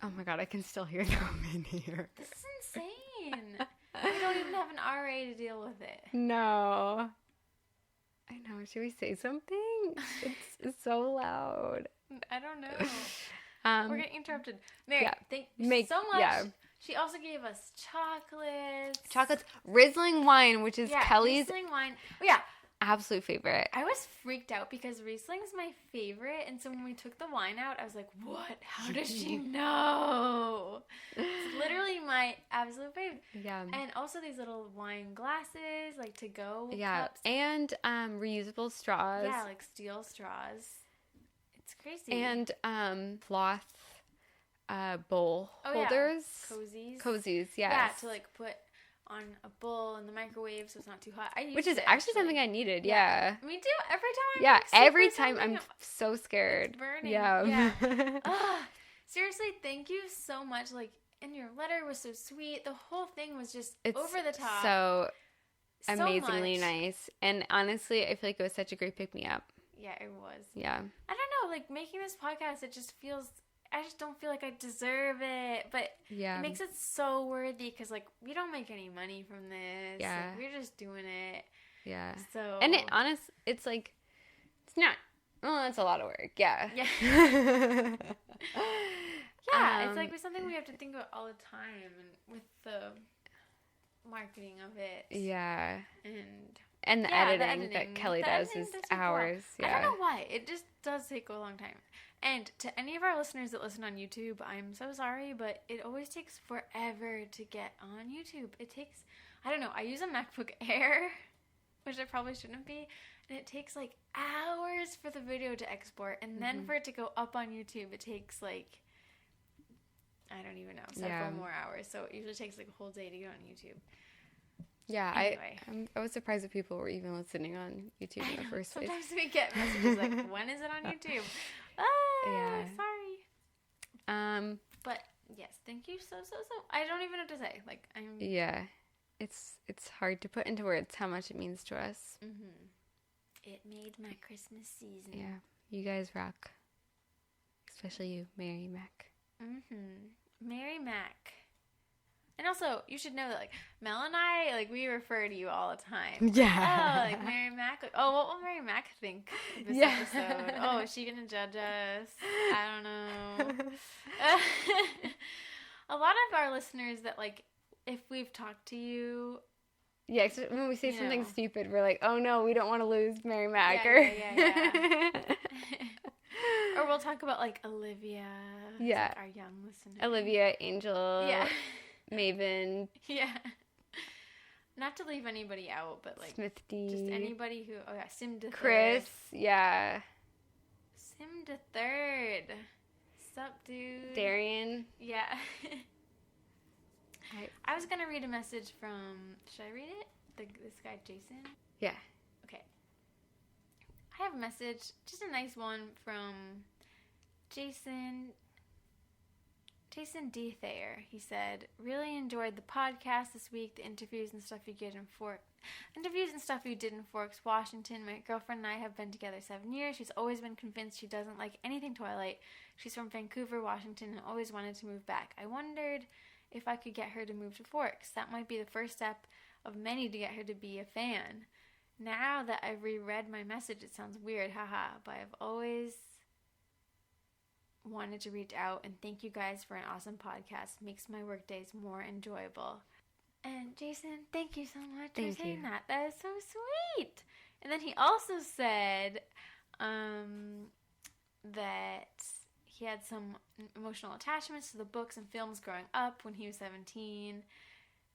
Oh my god, I can still hear them in here. This is insane. We don't even have an RA to deal with it. No. I know. Should we say something? It's so loud. I don't know. We're getting interrupted. Mary, yeah. thank you so much. Yeah. She also gave us chocolates. Chocolates, Riesling wine, which is Kelly's Riesling wine. Oh, yeah. absolute favorite. I was freaked out because Riesling's my favorite, and so when we took the wine out, I was like, what? How does she know? It's literally my absolute favorite. Yeah. And also these little wine glasses, like to-go Yeah, cups. and reusable straws. Yeah, like steel straws. It's crazy. And cloth bowl Oh, holders. Yeah. Cozies. Cozies, yes. Yeah, to like put on a bowl in the microwave so it's not too hot. Which is actually something I needed, yeah. Me too. Every time. I'm Yeah, like, super every time something- I'm so scared. It's burning. Yeah. Ugh. Seriously, thank you so much. Like, and your letter was so sweet. The whole thing was just It's over the top. so So amazingly much. nice. And honestly, I feel like it was such a great pick-me-up. Yeah, it was. Yeah. I don't know. Like, making this podcast, it just feels. I just don't feel like I deserve it. But Yeah. it makes it so worthy because, like, we don't make any money from this. Yeah. Like, we're just doing it. Yeah. So. And it's like, it's not, well, that's a lot of work. Yeah. Yeah. Yeah, it's like something we have to think about all the time, and with the marketing of it. Yeah. And the yeah, the editing editing. that Kelly The does editing is does take a while. hours. Yeah. I don't know why. It just does take a long time. And to any of our listeners that listen on YouTube, I'm so sorry, but it always takes forever to get on YouTube. It takes, I don't know, I use a MacBook Air, which I probably shouldn't be, and it takes like hours for the video to export, and then for it to go up on YouTube, it takes like, I don't even know, several more hours. So it usually takes like a whole day to get on YouTube. Yeah, Anyway. I was surprised that people were even listening on YouTube in the first place. Sometimes we get messages like, when is it on YouTube? Yeah. Sorry. But yes, thank you so. I don't even know what to say. Like, Yeah, it's hard to put into words how much it means to us. It made my Christmas season. Yeah, you guys rock, especially you, Mary Mac. Mary Mac. And also, you should know that, like, Mel and I, like, we refer to you all the time. Yeah. Oh, like, Mary Mac. Like, oh, what will Mary Mac think of this Yeah. episode? Oh, is she going to judge us? I don't know. A lot of our listeners that, like, if we've talked to you, Yeah, when we say something know. stupid, we're like, oh no, we don't want to lose Mary Mac. Yeah. Or we'll talk about, like, Olivia. Yeah. Like our young listener. Olivia, Angel, Yeah. Maven, Yeah. Not to leave anybody out, but, like, Smith D. just anybody who... Oh, yeah, Sim the Chris, Third. yeah. Sim the Third. Sup, dude? Darian. Yeah. I was going to read a message from... Should I read it? This guy, Jason? Yeah. Okay. I have a message, just a nice one from Jason D. Thayer. He said, really enjoyed the podcast this week, the interviews and stuff you did in Forks, Washington. My girlfriend and I have been together 7 years. She's always been convinced she doesn't like anything Twilight. She's from Vancouver, Washington, and always wanted to move back. I wondered if I could get her to move to Forks. That might be the first step of many to get her to be a fan. Now that I've reread my message, it sounds weird, haha, but I've always wanted to reach out and thank you guys for an awesome podcast. Makes my work days more enjoyable. And Jason, thank you so much for saying that. That is so sweet. And then he also said that he had some emotional attachments to the books and films growing up when he was 17.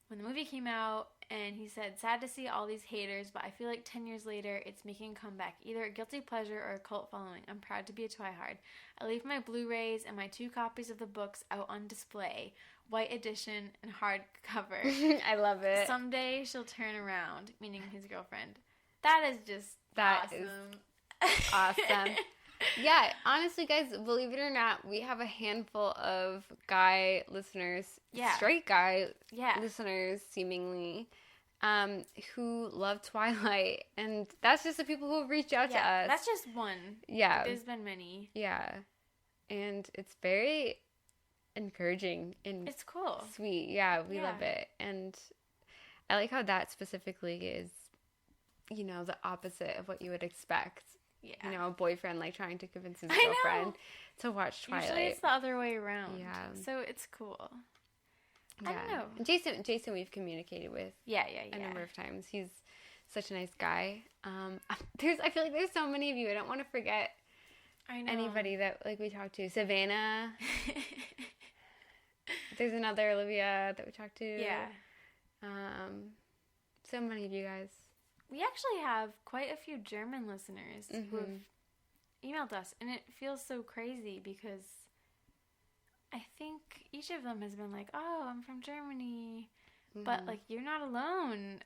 When the movie came out, and he said, sad to see all these haters, but I feel like 10 years later, it's making a comeback, either a guilty pleasure or a cult following. I'm proud to be a Twihard. I leave my Blu-rays and my 2 copies of the books out on display, white edition and hardcover. I love it. Someday she'll turn around, meaning his girlfriend. That is just awesome. Awesome. Yeah, honestly, guys, believe it or not, we have a handful of guy listeners, straight guy listeners, seemingly, who love Twilight, and that's just the people who reach out to us. That's just one. Yeah. There's been many. Yeah. And it's very encouraging and it's cool. Sweet. Yeah, we love it. And I like how that specifically is, you know, the opposite of what you would expect. Yeah. You know, a boyfriend like trying to convince his girlfriend to watch Twilight. Usually it's the other way around. Yeah. So it's cool. Yeah. I don't know. Jason we've communicated with a number of times. He's such a nice guy. I feel like there's so many of you. I don't want to forget anybody that like we talked to. Savannah. There's another Olivia that we talked to. Yeah. So many of you guys. We actually have quite a few German listeners who have emailed us, and it feels so crazy because I think each of them has been like, oh, I'm from Germany, but like, you're not alone.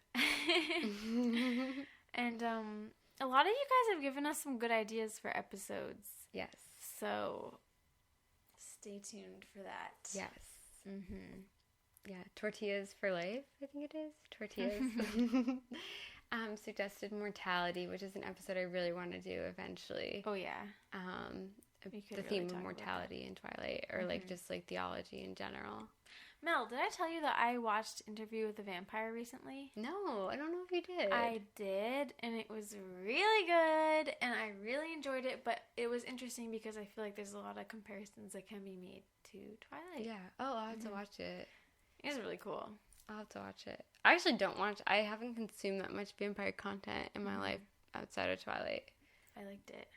And a lot of you guys have given us some good ideas for episodes. Yes. So stay tuned for that. Yes. Yeah, Tortillas for Life, I think it is. Tortillas. Suggested Mortality, which is an episode I really want to do eventually. Oh, yeah. The theme of mortality in Twilight, or like just like theology in general. Mel, did I tell you that I watched Interview with the Vampire recently? No, I don't know if you did. I did, and it was really good, and I really enjoyed it, but it was interesting because I feel like there's a lot of comparisons that can be made to Twilight. Yeah. Oh, I'll have to watch it. It was really cool. I'll have to watch it. I actually I haven't consumed that much vampire content in my life outside of Twilight. I liked it.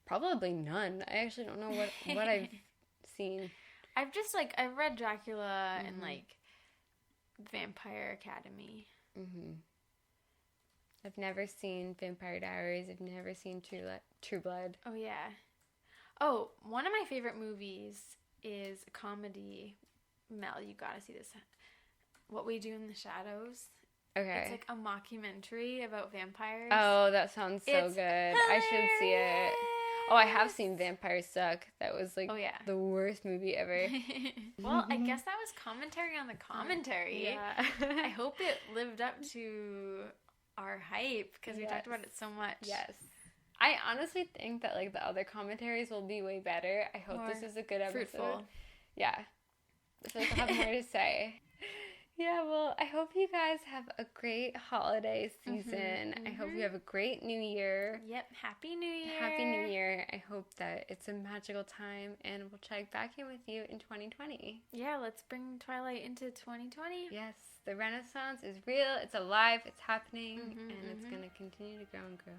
Probably none. I actually don't know what I've seen. I've just, like, I've read Dracula and, like, Vampire Academy. I've never seen Vampire Diaries. I've never seen True Blood. Oh, yeah. Oh, one of my favorite movies is a comedy. Mel, you gotta see this. What We Do in the Shadows. Okay. It's like a mockumentary about vampires. Oh, that sounds so good. I should see it. Oh, I have seen Vampires Suck. That was like the worst movie ever. Well, I guess that was commentary on the commentary. Yeah. I hope it lived up to our hype because we talked about it so much. Yes. I honestly think that like the other commentaries will be way better. I hope this is a good episode. Fruitful. Yeah. I feel like I'll have more to say. Yeah, well, I hope you guys have a great holiday season. I hope you have a great new year. Yep, Happy New Year. Happy New Year. I hope that it's a magical time, and we'll check back in with you in 2020. Yeah, let's bring Twilight into 2020. Yes, the Renaissance is real, it's alive, it's happening, and it's going to continue to grow and grow.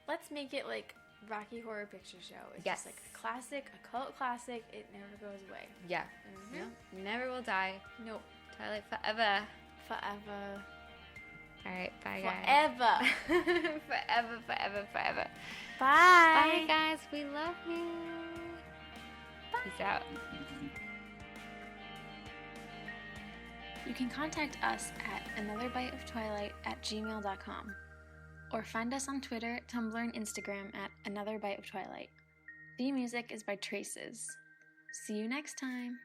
Let's make it like Rocky Horror Picture Show. It's Yes. just like a classic, a cult classic. It never goes away. Yeah. No, never will die. Nope. Twilight forever. Forever. All right, bye, guys. Forever. Forever, forever, forever. Bye. Bye, guys. We love you. Peace out. You can contact us at anotherbiteoftwilight@gmail.com or find us on Twitter, Tumblr, and Instagram at Another Bite of Twilight. The music is by Traces. See you next time.